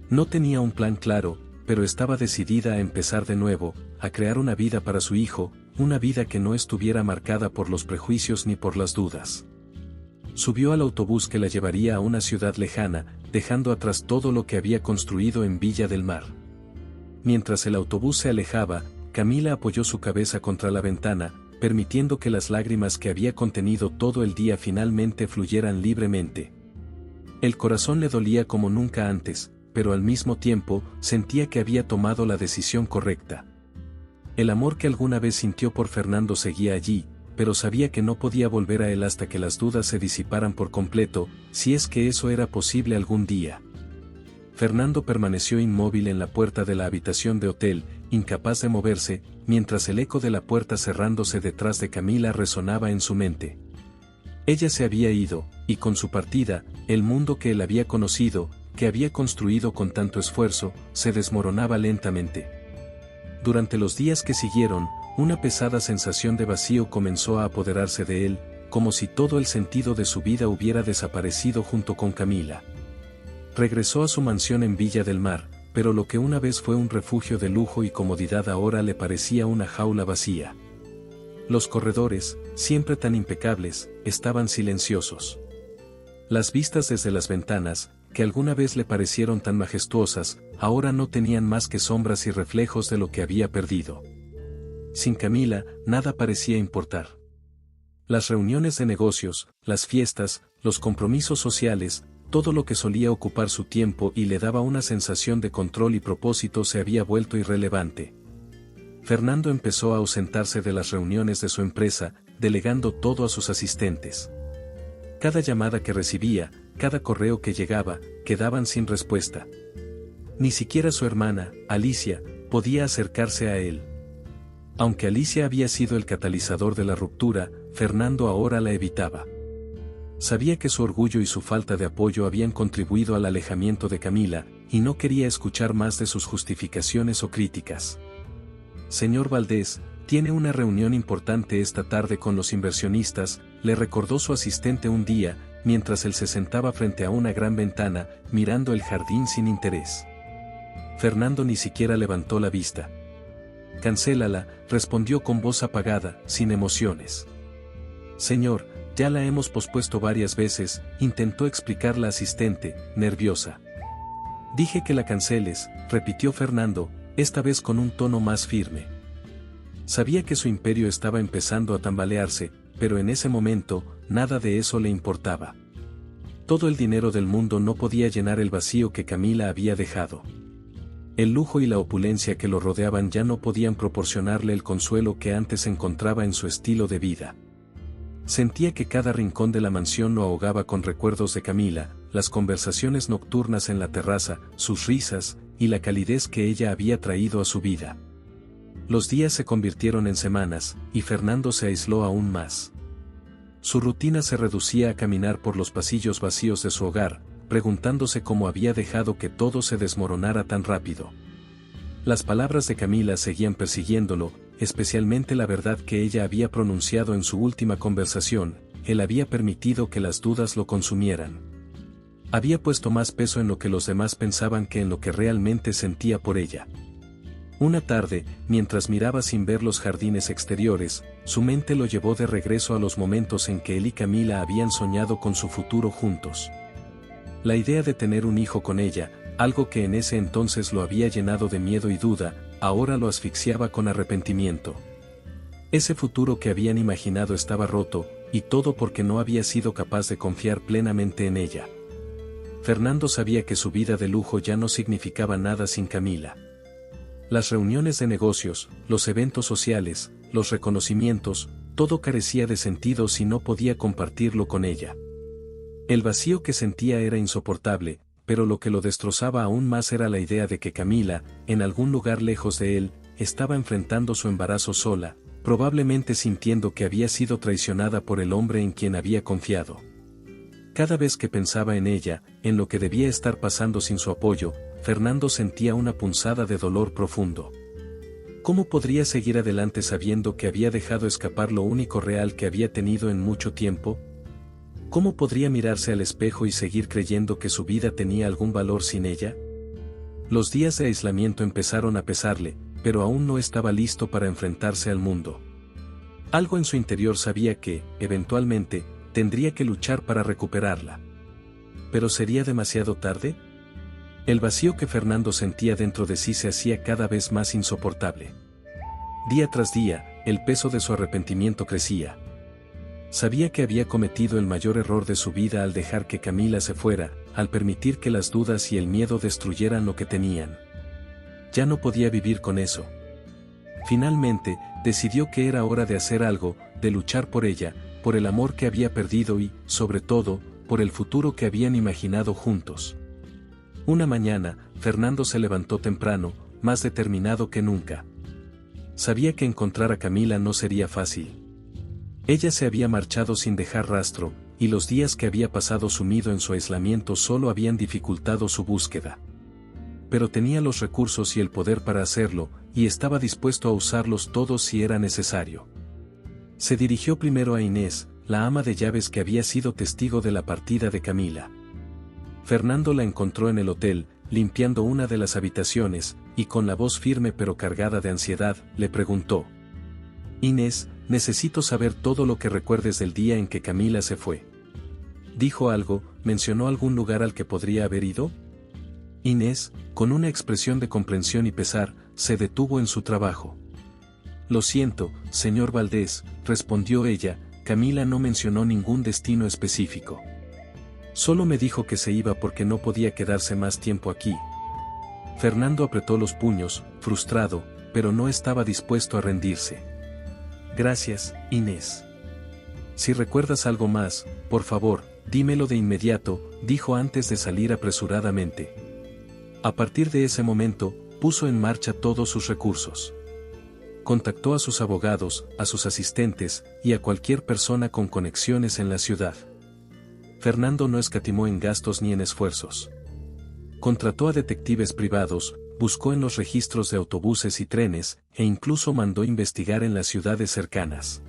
No tenía un plan claro, pero estaba decidida a empezar de nuevo, a crear una vida para su hijo, una vida que no estuviera marcada por los prejuicios ni por las dudas. Subió al autobús que la llevaría a una ciudad lejana, dejando atrás todo lo que había construido en Villa del Mar. Mientras el autobús se alejaba, Camila apoyó su cabeza contra la ventana, permitiendo que las lágrimas que había contenido todo el día finalmente fluyeran libremente. El corazón le dolía como nunca antes, pero al mismo tiempo, sentía que había tomado la decisión correcta. El amor que alguna vez sintió por Fernando seguía allí, pero sabía que no podía volver a él hasta que las dudas se disiparan por completo, si es que eso era posible algún día. Fernando permaneció inmóvil en la puerta de la habitación de hotel, incapaz de moverse, mientras el eco de la puerta cerrándose detrás de Camila resonaba en su mente. Ella se había ido, y con su partida, el mundo que él había conocido, que había construido con tanto esfuerzo, se desmoronaba lentamente. Durante los días que siguieron, una pesada sensación de vacío comenzó a apoderarse de él, como si todo el sentido de su vida hubiera desaparecido junto con Camila. Regresó a su mansión en Villa del Mar, pero lo que una vez fue un refugio de lujo y comodidad ahora le parecía una jaula vacía. Los corredores, siempre tan impecables, estaban silenciosos. Las vistas desde las ventanas, que alguna vez le parecieron tan majestuosas, ahora no tenían más que sombras y reflejos de lo que había perdido. Sin Camila, nada parecía importar. Las reuniones de negocios, las fiestas, los compromisos sociales, todo lo que solía ocupar su tiempo y le daba una sensación de control y propósito se había vuelto irrelevante. Fernando empezó a ausentarse de las reuniones de su empresa, delegando todo a sus asistentes. Cada llamada que recibía, cada correo que llegaba, quedaban sin respuesta. Ni siquiera su hermana, Alicia, podía acercarse a él. Aunque Alicia había sido el catalizador de la ruptura, Fernando ahora la evitaba. Sabía que su orgullo y su falta de apoyo habían contribuido al alejamiento de Camila, y no quería escuchar más de sus justificaciones o críticas. Señor Valdés, tiene una reunión importante esta tarde con los inversionistas, le recordó su asistente un día, mientras él se sentaba frente a una gran ventana, mirando el jardín sin interés. Fernando ni siquiera levantó la vista. Cancélala, respondió con voz apagada, sin emociones. Señor, ya la hemos pospuesto varias veces, intentó explicar la asistente, nerviosa. Dije que la canceles, repitió Fernando, esta vez con un tono más firme. Sabía que su imperio estaba empezando a tambalearse, pero en ese momento, nada de eso le importaba. Todo el dinero del mundo no podía llenar el vacío que Camila había dejado. El lujo y la opulencia que lo rodeaban ya no podían proporcionarle el consuelo que antes encontraba en su estilo de vida. Sentía que cada rincón de la mansión lo ahogaba con recuerdos de Camila, las conversaciones nocturnas en la terraza, sus risas, y la calidez que ella había traído a su vida. Los días se convirtieron en semanas, y Fernando se aisló aún más. Su rutina se reducía a caminar por los pasillos vacíos de su hogar, preguntándose cómo había dejado que todo se desmoronara tan rápido. Las palabras de Camila seguían persiguiéndolo, especialmente la verdad que ella había pronunciado en su última conversación, él había permitido que las dudas lo consumieran. Había puesto más peso en lo que los demás pensaban que en lo que realmente sentía por ella. Una tarde, mientras miraba sin ver los jardines exteriores, su mente lo llevó de regreso a los momentos en que él y Camila habían soñado con su futuro juntos. La idea de tener un hijo con ella, algo que en ese entonces lo había llenado de miedo y duda, ahora lo asfixiaba con arrepentimiento. Ese futuro que habían imaginado estaba roto, y todo porque no había sido capaz de confiar plenamente en ella. Fernando sabía que su vida de lujo ya no significaba nada sin Camila. Las reuniones de negocios, los eventos sociales, los reconocimientos, todo carecía de sentido si no podía compartirlo con ella. El vacío que sentía era insoportable, pero lo que lo destrozaba aún más era la idea de que Camila, en algún lugar lejos de él, estaba enfrentando su embarazo sola, probablemente sintiendo que había sido traicionada por el hombre en quien había confiado. Cada vez que pensaba en ella, en lo que debía estar pasando sin su apoyo, Fernando sentía una punzada de dolor profundo. ¿Cómo podría seguir adelante sabiendo que había dejado escapar lo único real que había tenido en mucho tiempo? ¿Cómo podría mirarse al espejo y seguir creyendo que su vida tenía algún valor sin ella? Los días de aislamiento empezaron a pesarle, pero aún no estaba listo para enfrentarse al mundo. Algo en su interior sabía que, eventualmente, tendría que luchar para recuperarla. ¿Pero sería demasiado tarde? El vacío que Fernando sentía dentro de sí se hacía cada vez más insoportable. Día tras día, el peso de su arrepentimiento crecía. Sabía que había cometido el mayor error de su vida al dejar que Camila se fuera, al permitir que las dudas y el miedo destruyeran lo que tenían. Ya no podía vivir con eso. Finalmente, decidió que era hora de hacer algo, de luchar por ella, por el amor que había perdido y, sobre todo, por el futuro que habían imaginado juntos. Una mañana, Fernando se levantó temprano, más determinado que nunca. Sabía que encontrar a Camila no sería fácil. Ella se había marchado sin dejar rastro, y los días que había pasado sumido en su aislamiento solo habían dificultado su búsqueda. Pero tenía los recursos y el poder para hacerlo, y estaba dispuesto a usarlos todos si era necesario. Se dirigió primero a Inés, la ama de llaves que había sido testigo de la partida de Camila. Fernando la encontró en el hotel, limpiando una de las habitaciones, y con la voz firme pero cargada de ansiedad, le preguntó: «Inés, necesito saber todo lo que recuerdes del día en que Camila se fue». ¿Dijo algo, mencionó algún lugar al que podría haber ido? Inés, con una expresión de comprensión y pesar, se detuvo en su trabajo. «Lo siento, señor Valdés», respondió ella, «Camila no mencionó ningún destino específico». Solo me dijo que se iba porque no podía quedarse más tiempo aquí. Fernando apretó los puños, frustrado, pero no estaba dispuesto a rendirse. Gracias, Inés. Si recuerdas algo más, por favor, dímelo de inmediato, dijo antes de salir apresuradamente. A partir de ese momento, puso en marcha todos sus recursos. Contactó a sus abogados, a sus asistentes, y a cualquier persona con conexiones en la ciudad. Fernando no escatimó en gastos ni en esfuerzos. Contrató a detectives privados, buscó en los registros de autobuses y trenes, e incluso mandó investigar en las ciudades cercanas.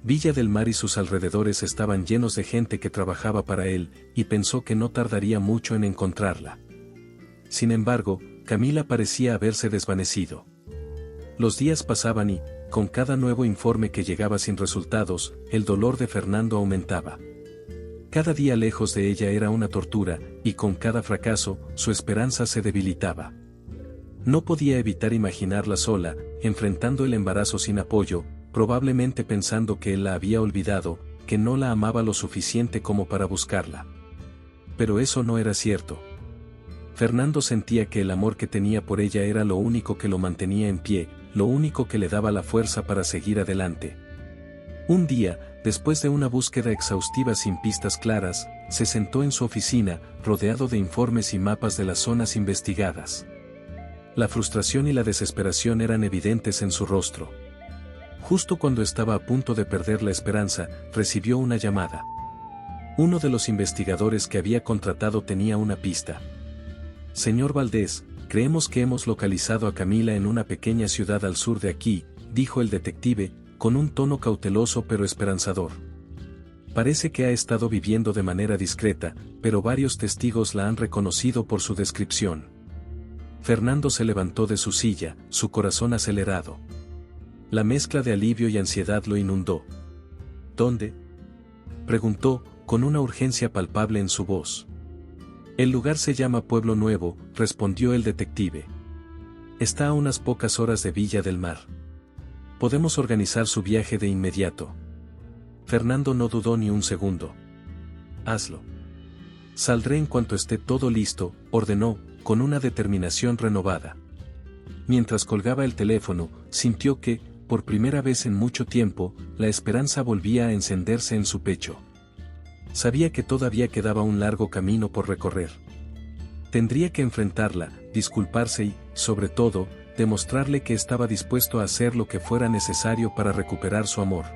Villa del Mar y sus alrededores estaban llenos de gente que trabajaba para él, y pensó que no tardaría mucho en encontrarla. Sin embargo, Camila parecía haberse desvanecido. Los días pasaban y, con cada nuevo informe que llegaba sin resultados, el dolor de Fernando aumentaba. Cada día lejos de ella era una tortura, y con cada fracaso, su esperanza se debilitaba. No podía evitar imaginarla sola, enfrentando el embarazo sin apoyo, probablemente pensando que él la había olvidado, que no la amaba lo suficiente como para buscarla. Pero eso no era cierto. Fernando sentía que el amor que tenía por ella era lo único que lo mantenía en pie, lo único que le daba la fuerza para seguir adelante. Un día, después de una búsqueda exhaustiva sin pistas claras, se sentó en su oficina, rodeado de informes y mapas de las zonas investigadas. La frustración y la desesperación eran evidentes en su rostro. Justo cuando estaba a punto de perder la esperanza, recibió una llamada. Uno de los investigadores que había contratado tenía una pista. Señor Valdés, creemos que hemos localizado a Camila en una pequeña ciudad al sur de aquí, dijo el detective, con un tono cauteloso pero esperanzador. Parece que ha estado viviendo de manera discreta, pero varios testigos la han reconocido por su descripción. Fernando se levantó de su silla, su corazón acelerado. La mezcla de alivio y ansiedad lo inundó. ¿Dónde?, preguntó, con una urgencia palpable en su voz. El lugar se llama Pueblo Nuevo, respondió el detective. Está a unas pocas horas de Villa del Mar. Podemos organizar su viaje de inmediato. Fernando no dudó ni un segundo. Hazlo. Saldré en cuanto esté todo listo, ordenó, con una determinación renovada. Mientras colgaba el teléfono, sintió que, por primera vez en mucho tiempo, la esperanza volvía a encenderse en su pecho. Sabía que todavía quedaba un largo camino por recorrer. Tendría que enfrentarla, disculparse y, sobre todo, demostrarle que estaba dispuesto a hacer lo que fuera necesario para recuperar su amor.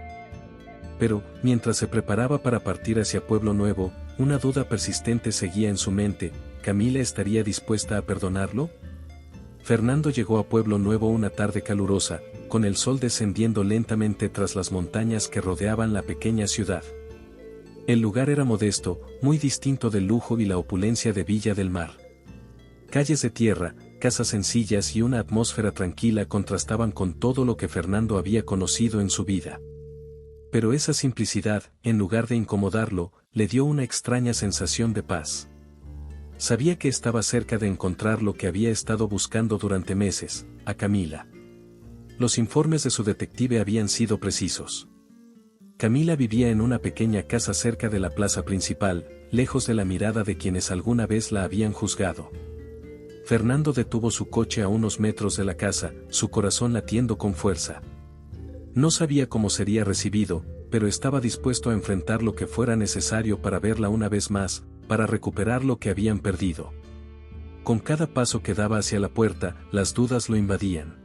Pero, mientras se preparaba para partir hacia Pueblo Nuevo, una duda persistente seguía en su mente: ¿Camila estaría dispuesta a perdonarlo? Fernando llegó a Pueblo Nuevo una tarde calurosa, con el sol descendiendo lentamente tras las montañas que rodeaban la pequeña ciudad. El lugar era modesto, muy distinto del lujo y la opulencia de Villa del Mar. Calles de tierra, casas sencillas y una atmósfera tranquila contrastaban con todo lo que Fernando había conocido en su vida. Pero esa simplicidad, en lugar de incomodarlo, le dio una extraña sensación de paz. Sabía que estaba cerca de encontrar lo que había estado buscando durante meses, a Camila. Los informes de su detective habían sido precisos. Camila vivía en una pequeña casa cerca de la plaza principal, lejos de la mirada de quienes alguna vez la habían juzgado. Fernando detuvo su coche a unos metros de la casa, su corazón latiendo con fuerza. No sabía cómo sería recibido, pero estaba dispuesto a enfrentar lo que fuera necesario para verla una vez más, para recuperar lo que habían perdido. Con cada paso que daba hacia la puerta, las dudas lo invadían.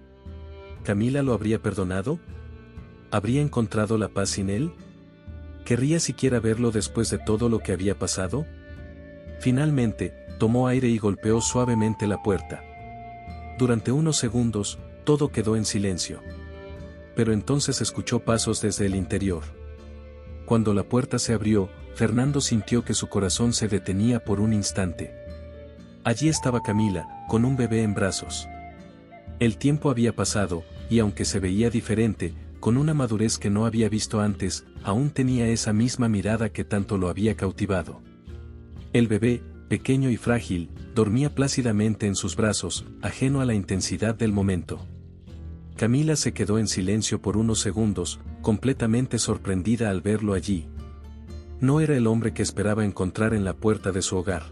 ¿Camila lo habría perdonado? ¿Habría encontrado la paz sin él? ¿Querría siquiera verlo después de todo lo que había pasado? Finalmente, tomó aire y golpeó suavemente la puerta. Durante unos segundos, todo quedó en silencio. Pero entonces escuchó pasos desde el interior. Cuando la puerta se abrió, Fernando sintió que su corazón se detenía por un instante. Allí estaba Camila, con un bebé en brazos. El tiempo había pasado, y aunque se veía diferente, con una madurez que no había visto antes, aún tenía esa misma mirada que tanto lo había cautivado. El bebé, pequeño y frágil, dormía plácidamente en sus brazos, ajeno a la intensidad del momento. Camila se quedó en silencio por unos segundos, completamente sorprendida al verlo allí. No era el hombre que esperaba encontrar en la puerta de su hogar.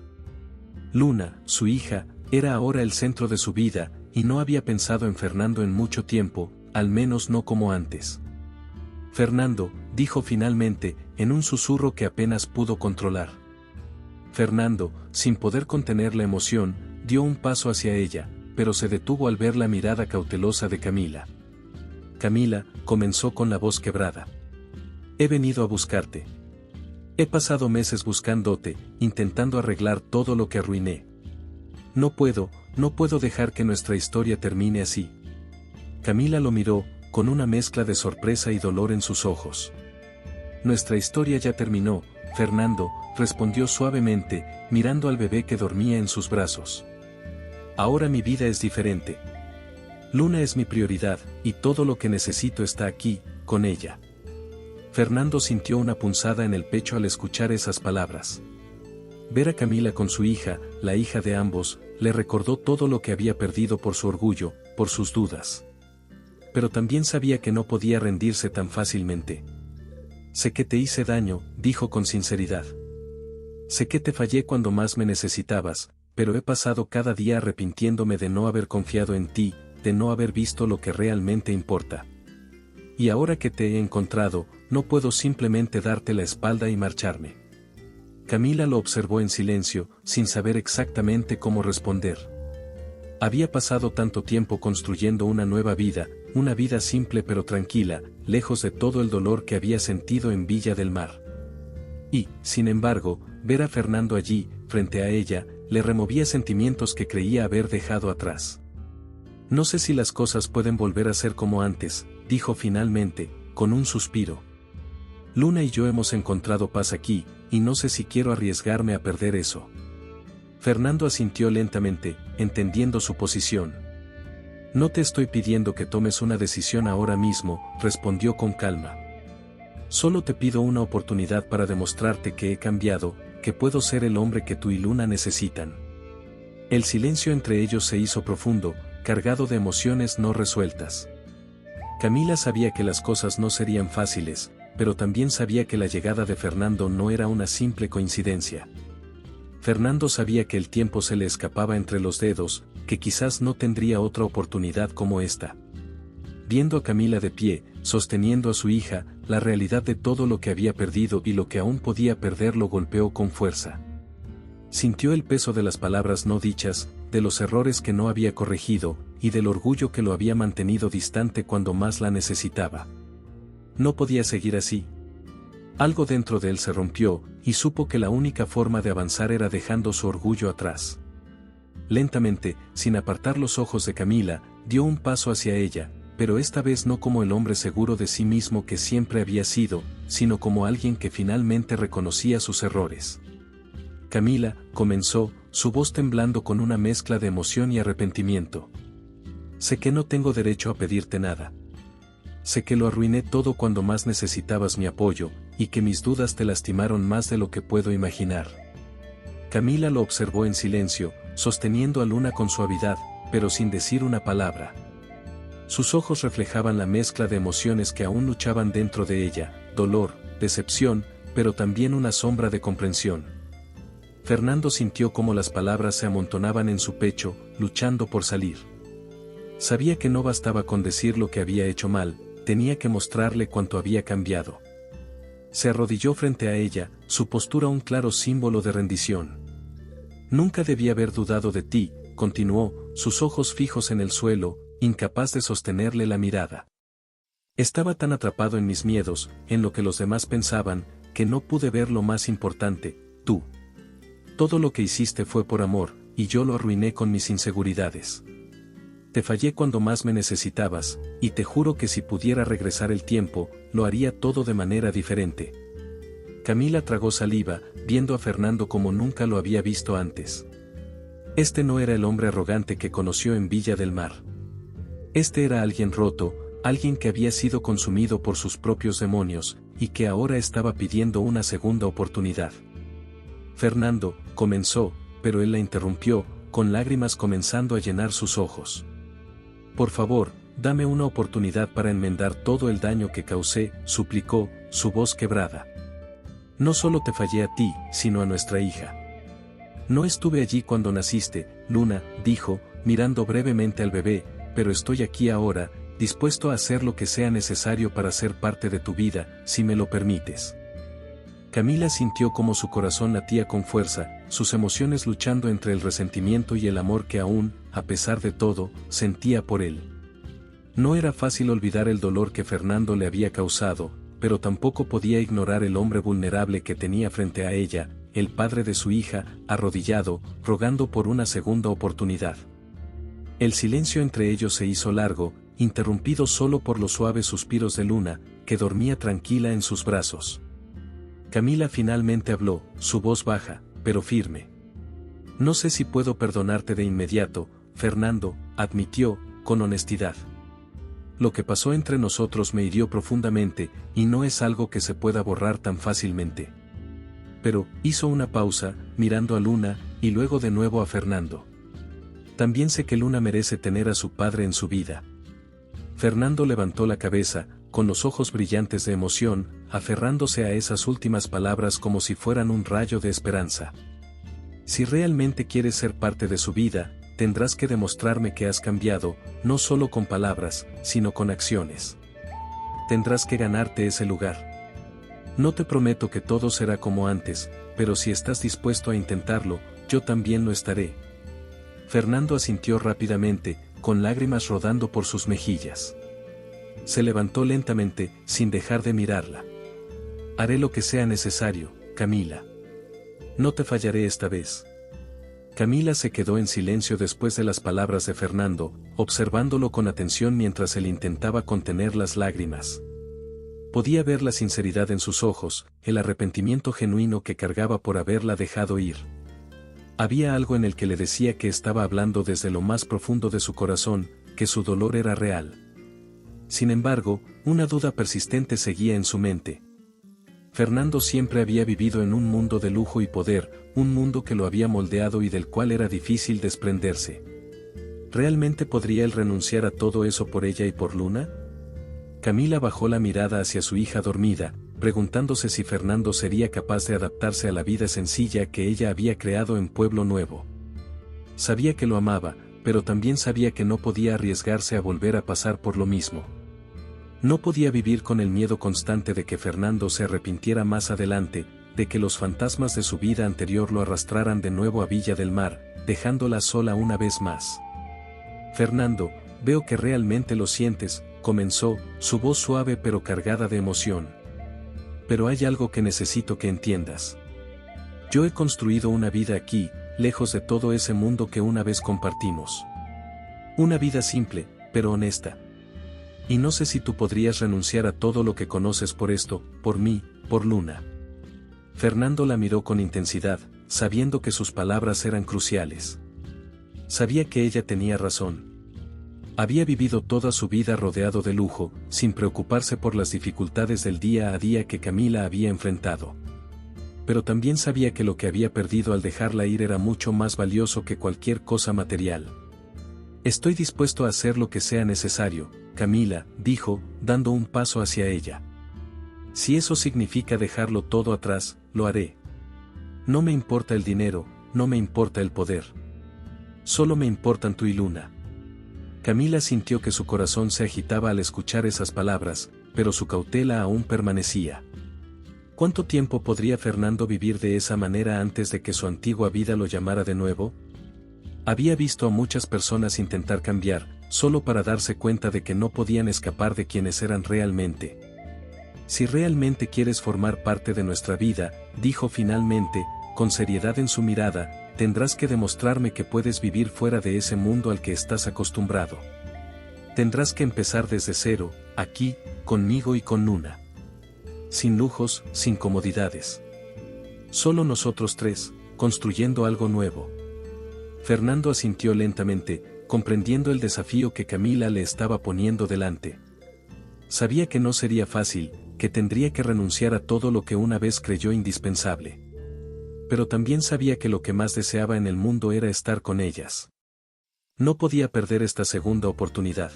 Luna, su hija, era ahora el centro de su vida, y no había pensado en Fernando en mucho tiempo, al menos no como antes. Fernando, dijo finalmente, en un susurro que apenas pudo controlar. Fernando, sin poder contener la emoción, dio un paso hacia ella, pero se detuvo al ver la mirada cautelosa de Camila. Camila, comenzó con la voz quebrada. He venido a buscarte. He pasado meses buscándote, intentando arreglar todo lo que arruiné. No puedo dejar que nuestra historia termine así. Camila lo miró, con una mezcla de sorpresa y dolor en sus ojos. Nuestra historia ya terminó, Fernando, respondió suavemente, mirando al bebé que dormía en sus brazos. Ahora mi vida es diferente. Luna es mi prioridad, y todo lo que necesito está aquí, con ella. Fernando sintió una punzada en el pecho al escuchar esas palabras. Ver a Camila con su hija, la hija de ambos, le recordó todo lo que había perdido por su orgullo, por sus dudas. Pero también sabía que no podía rendirse tan fácilmente. Sé que te hice daño, dijo con sinceridad. Sé que te fallé cuando más me necesitabas, pero he pasado cada día arrepintiéndome de no haber confiado en ti, de no haber visto lo que realmente importa. Y ahora que te he encontrado, no puedo simplemente darte la espalda y marcharme. Camila lo observó en silencio, sin saber exactamente cómo responder. Había pasado tanto tiempo construyendo una nueva vida, una vida simple pero tranquila, lejos de todo el dolor que había sentido en Villa del Mar. Y, sin embargo, ver a Fernando allí, frente a ella, le removía sentimientos que creía haber dejado atrás. No sé si las cosas pueden volver a ser como antes, dijo finalmente, con un suspiro. Luna y yo hemos encontrado paz aquí, y no sé si quiero arriesgarme a perder eso. Fernando asintió lentamente, entendiendo su posición. No te estoy pidiendo que tomes una decisión ahora mismo, respondió con calma. Solo te pido una oportunidad para demostrarte que he cambiado, que puedo ser el hombre que tú y Luna necesitan. El silencio entre ellos se hizo profundo, cargado de emociones no resueltas. Camila sabía que las cosas no serían fáciles, pero también sabía que la llegada de Fernando no era una simple coincidencia. Fernando sabía que el tiempo se le escapaba entre los dedos, que quizás no tendría otra oportunidad como esta. Viendo a Camila de pie, sosteniendo a su hija, la realidad de todo lo que había perdido y lo que aún podía perder lo golpeó con fuerza. Sintió el peso de las palabras no dichas, de los errores que no había corregido, y del orgullo que lo había mantenido distante cuando más la necesitaba. No podía seguir así. Algo dentro de él se rompió, y supo que la única forma de avanzar era dejando su orgullo atrás. Lentamente, sin apartar los ojos de Camila, dio un paso hacia ella, pero esta vez no como el hombre seguro de sí mismo que siempre había sido, sino como alguien que finalmente reconocía sus errores. Camila, comenzó, su voz temblando con una mezcla de emoción y arrepentimiento. Sé que no tengo derecho a pedirte nada. Sé que lo arruiné todo cuando más necesitabas mi apoyo, y que mis dudas te lastimaron más de lo que puedo imaginar. Camila lo observó en silencio, sosteniendo a Luna con suavidad, pero sin decir una palabra. Sus ojos reflejaban la mezcla de emociones que aún luchaban dentro de ella, dolor, decepción, pero también una sombra de comprensión. Fernando sintió cómo las palabras se amontonaban en su pecho, luchando por salir. Sabía que no bastaba con decir lo que había hecho mal, tenía que mostrarle cuánto había cambiado. Se arrodilló frente a ella, su postura un claro símbolo de rendición. Nunca debí haber dudado de ti, continuó, sus ojos fijos en el suelo, incapaz de sostenerle la mirada. Estaba tan atrapado en mis miedos, en lo que los demás pensaban, que no pude ver lo más importante, tú. Todo lo que hiciste fue por amor, y yo lo arruiné con mis inseguridades. Te fallé cuando más me necesitabas, y te juro que si pudiera regresar el tiempo, lo haría todo de manera diferente. Camila tragó saliva, viendo a Fernando como nunca lo había visto antes. Este no era el hombre arrogante que conoció en Villa del Mar. Este era alguien roto, alguien que había sido consumido por sus propios demonios, y que ahora estaba pidiendo una segunda oportunidad. Fernando, comenzó, pero él la interrumpió, con lágrimas comenzando a llenar sus ojos. Por favor, dame una oportunidad para enmendar todo el daño que causé, suplicó, su voz quebrada. No solo te fallé a ti, sino a nuestra hija. No estuve allí cuando naciste, Luna, dijo, mirando brevemente al bebé, pero estoy aquí ahora, dispuesto a hacer lo que sea necesario para ser parte de tu vida, si me lo permites. Camila sintió como su corazón latía con fuerza, sus emociones luchando entre el resentimiento y el amor que aún, a pesar de todo, sentía por él. No era fácil olvidar el dolor que Fernando le había causado, pero tampoco podía ignorar el hombre vulnerable que tenía frente a ella, el padre de su hija, arrodillado, rogando por una segunda oportunidad. El silencio entre ellos se hizo largo, interrumpido solo por los suaves suspiros de Luna, que dormía tranquila en sus brazos. Camila finalmente habló, su voz baja, pero firme. No sé si puedo perdonarte de inmediato, Fernando, admitió, con honestidad. Lo que pasó entre nosotros me hirió profundamente, y no es algo que se pueda borrar tan fácilmente. Pero, hizo una pausa, mirando a Luna, y luego de nuevo a Fernando. También sé que Luna merece tener a su padre en su vida. Fernando levantó la cabeza, con los ojos brillantes de emoción, aferrándose a esas últimas palabras como si fueran un rayo de esperanza. Si realmente quieres ser parte de su vida, tendrás que demostrarme que has cambiado, no solo con palabras, sino con acciones. Tendrás que ganarte ese lugar. No te prometo que todo será como antes, pero si estás dispuesto a intentarlo, yo también lo estaré. Fernando asintió rápidamente, con lágrimas rodando por sus mejillas. Se levantó lentamente, sin dejar de mirarla. Haré lo que sea necesario, Camila. No te fallaré esta vez. Camila se quedó en silencio después de las palabras de Fernando, observándolo con atención mientras él intentaba contener las lágrimas. Podía ver la sinceridad en sus ojos, el arrepentimiento genuino que cargaba por haberla dejado ir. Había algo en el que le decía que estaba hablando desde lo más profundo de su corazón, que su dolor era real. Sin embargo, una duda persistente seguía en su mente. Fernando siempre había vivido en un mundo de lujo y poder, un mundo que lo había moldeado y del cual era difícil desprenderse. ¿Realmente podría él renunciar a todo eso por ella y por Luna? Camila bajó la mirada hacia su hija dormida, preguntándose si Fernando sería capaz de adaptarse a la vida sencilla que ella había creado en Pueblo Nuevo. Sabía que lo amaba, pero también sabía que no podía arriesgarse a volver a pasar por lo mismo. No podía vivir con el miedo constante de que Fernando se arrepintiera más adelante, de que los fantasmas de su vida anterior lo arrastraran de nuevo a Villa del Mar, dejándola sola una vez más. Fernando, veo que realmente lo sientes, comenzó, su voz suave pero cargada de emoción. Pero hay algo que necesito que entiendas. Yo he construido una vida aquí, lejos de todo ese mundo que una vez compartimos. Una vida simple, pero honesta. Y no sé si tú podrías renunciar a todo lo que conoces por esto, por mí, por Luna. Fernando la miró con intensidad, sabiendo que sus palabras eran cruciales. Sabía que ella tenía razón. Había vivido toda su vida rodeado de lujo, sin preocuparse por las dificultades del día a día que Camila había enfrentado. Pero también sabía que lo que había perdido al dejarla ir era mucho más valioso que cualquier cosa material. Estoy dispuesto a hacer lo que sea necesario, Camila, dijo, dando un paso hacia ella. Si eso significa dejarlo todo atrás, lo haré. No me importa el dinero, no me importa el poder. Solo me importan tú y Luna. Camila sintió que su corazón se agitaba al escuchar esas palabras, pero su cautela aún permanecía. ¿Cuánto tiempo podría Fernando vivir de esa manera antes de que su antigua vida lo llamara de nuevo? Había visto a muchas personas intentar cambiar, solo para darse cuenta de que no podían escapar de quienes eran realmente. Si realmente quieres formar parte de nuestra vida, dijo finalmente, con seriedad en su mirada, tendrás que demostrarme que puedes vivir fuera de ese mundo al que estás acostumbrado. Tendrás que empezar desde cero, aquí, conmigo y con Luna. Sin lujos, sin comodidades. Solo nosotros tres, construyendo algo nuevo. Fernando asintió lentamente, comprendiendo el desafío que Camila le estaba poniendo delante. Sabía que no sería fácil, que tendría que renunciar a todo lo que una vez creyó indispensable. Pero también sabía que lo que más deseaba en el mundo era estar con ellas. No podía perder esta segunda oportunidad.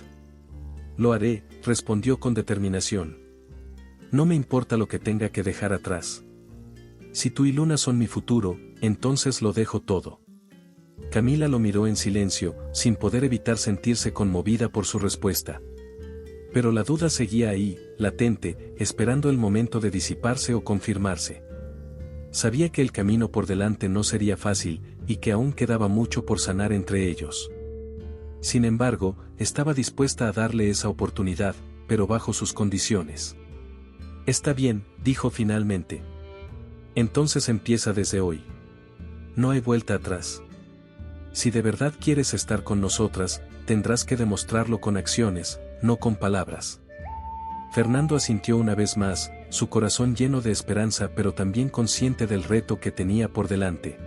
Lo haré, respondió con determinación. No me importa lo que tenga que dejar atrás. Si tú y Luna son mi futuro, entonces lo dejo todo. Camila lo miró en silencio, sin poder evitar sentirse conmovida por su respuesta. Pero la duda seguía ahí, latente, esperando el momento de disiparse o confirmarse. Sabía que el camino por delante no sería fácil, y que aún quedaba mucho por sanar entre ellos. Sin embargo, estaba dispuesta a darle esa oportunidad, pero bajo sus condiciones. Está bien, dijo finalmente. Entonces empieza desde hoy. No hay vuelta atrás. Si de verdad quieres estar con nosotras, tendrás que demostrarlo con acciones, no con palabras. Fernando asintió una vez más, su corazón lleno de esperanza pero también consciente del reto que tenía por delante.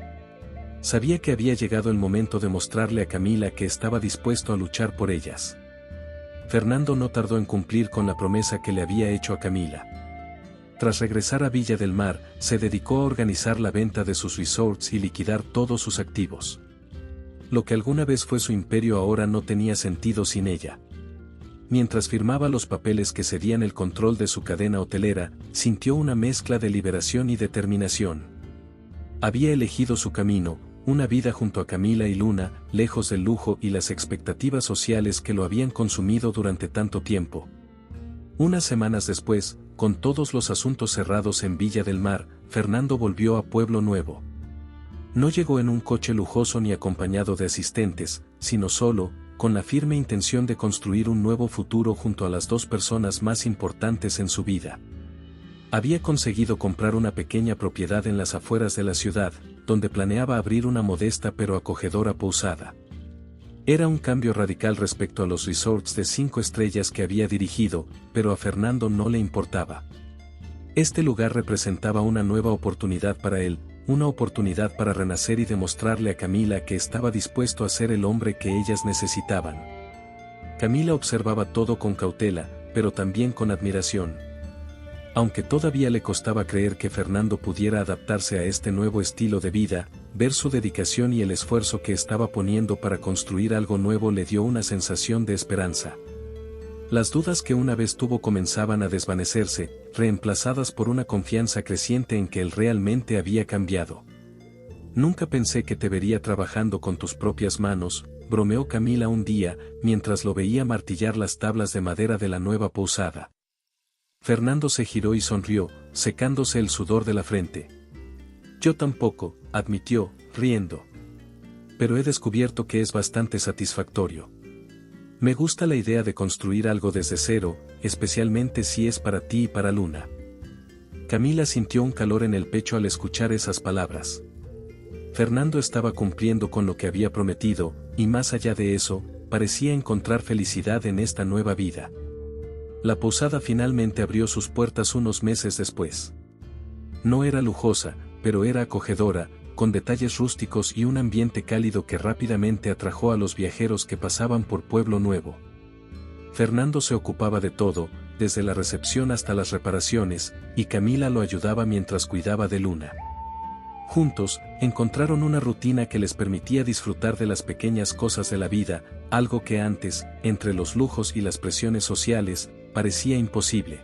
Sabía que había llegado el momento de mostrarle a Camila que estaba dispuesto a luchar por ellas. Fernando no tardó en cumplir con la promesa que le había hecho a Camila. Tras regresar a Villa del Mar, se dedicó a organizar la venta de sus resorts y liquidar todos sus activos. Lo que alguna vez fue su imperio ahora no tenía sentido sin ella. Mientras firmaba los papeles que cedían el control de su cadena hotelera, sintió una mezcla de liberación y determinación. Había elegido su camino, una vida junto a Camila y Luna, lejos del lujo y las expectativas sociales que lo habían consumido durante tanto tiempo. Unas semanas después, con todos los asuntos cerrados en Villa del Mar, Fernando volvió a Pueblo Nuevo. No llegó en un coche lujoso ni acompañado de asistentes, sino solo, con la firme intención de construir un nuevo futuro junto a las dos personas más importantes en su vida. Había conseguido comprar una pequeña propiedad en las afueras de la ciudad, donde planeaba abrir una modesta pero acogedora posada. Era un cambio radical respecto a los resorts de 5 estrellas que había dirigido, pero a Fernando no le importaba. Este lugar representaba una nueva oportunidad para él, una oportunidad para renacer y demostrarle a Camila que estaba dispuesto a ser el hombre que ellas necesitaban. Camila observaba todo con cautela, pero también con admiración. Aunque todavía le costaba creer que Fernando pudiera adaptarse a este nuevo estilo de vida, ver su dedicación y el esfuerzo que estaba poniendo para construir algo nuevo le dio una sensación de esperanza. Las dudas que una vez tuvo comenzaban a desvanecerse, reemplazadas por una confianza creciente en que él realmente había cambiado. Nunca pensé que te vería trabajando con tus propias manos, bromeó Camila un día, mientras lo veía martillar las tablas de madera de la nueva posada. Fernando se giró y sonrió, secándose el sudor de la frente. Yo tampoco, admitió, riendo. Pero he descubierto que es bastante satisfactorio. Me gusta la idea de construir algo desde cero, especialmente si es para ti y para Luna. Camila sintió un calor en el pecho al escuchar esas palabras. Fernando estaba cumpliendo con lo que había prometido, y más allá de eso, parecía encontrar felicidad en esta nueva vida. La posada finalmente abrió sus puertas unos meses después. No era lujosa, pero era acogedora, con detalles rústicos y un ambiente cálido que rápidamente atrajo a los viajeros que pasaban por Pueblo Nuevo. Fernando se ocupaba de todo, desde la recepción hasta las reparaciones, y Camila lo ayudaba mientras cuidaba de Luna. Juntos, encontraron una rutina que les permitía disfrutar de las pequeñas cosas de la vida, algo que antes, entre los lujos y las presiones sociales, parecía imposible.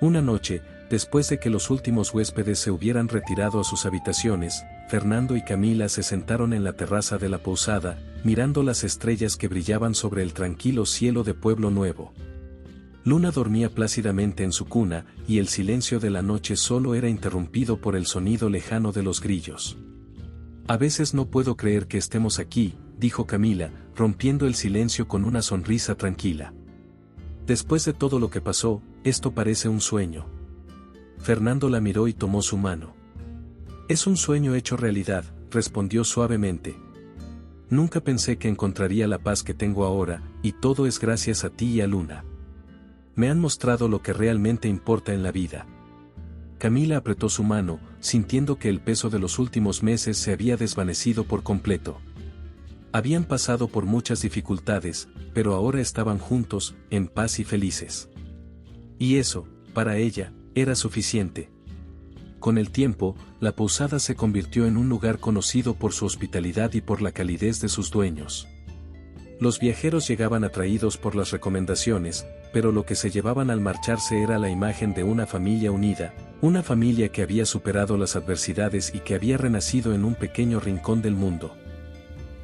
Una noche, después de que los últimos huéspedes se hubieran retirado a sus habitaciones, Fernando y Camila se sentaron en la terraza de la posada, mirando las estrellas que brillaban sobre el tranquilo cielo de Pueblo Nuevo. Luna dormía plácidamente en su cuna, y el silencio de la noche solo era interrumpido por el sonido lejano de los grillos. A veces no puedo creer que estemos aquí, dijo Camila, rompiendo el silencio con una sonrisa tranquila. Después de todo lo que pasó, esto parece un sueño. Fernando la miró y tomó su mano. Es un sueño hecho realidad, respondió suavemente. Nunca pensé que encontraría la paz que tengo ahora, y todo es gracias a ti y a Luna. Me han mostrado lo que realmente importa en la vida. Camila apretó su mano, sintiendo que el peso de los últimos meses se había desvanecido por completo. Habían pasado por muchas dificultades, pero ahora estaban juntos, en paz y felices. Y eso, para ella, era suficiente. Con el tiempo, la posada se convirtió en un lugar conocido por su hospitalidad y por la calidez de sus dueños. Los viajeros llegaban atraídos por las recomendaciones, pero lo que se llevaban al marcharse era la imagen de una familia unida, Una familia que había superado las adversidades y que había renacido en un pequeño rincón del mundo.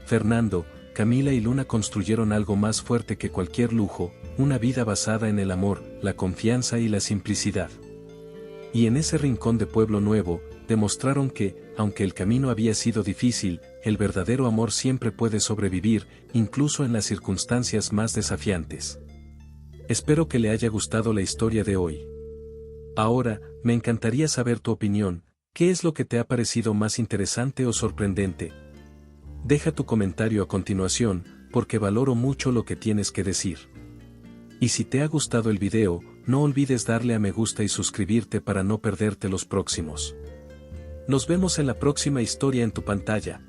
Fernando, Camila y Luna construyeron algo más fuerte que cualquier lujo, una vida basada en el amor, la confianza y la simplicidad. Y en ese rincón de Pueblo Nuevo, demostraron que, aunque el camino había sido difícil, el verdadero amor siempre puede sobrevivir, incluso en las circunstancias más desafiantes. Espero que le haya gustado la historia de hoy. Ahora, me encantaría saber tu opinión. ¿Qué es lo que te ha parecido más interesante o sorprendente? Deja tu comentario a continuación, porque valoro mucho lo que tienes que decir. Y si te ha gustado el video, no olvides darle a me gusta y suscribirte para no perderte los próximos. Nos vemos en la próxima historia en tu pantalla.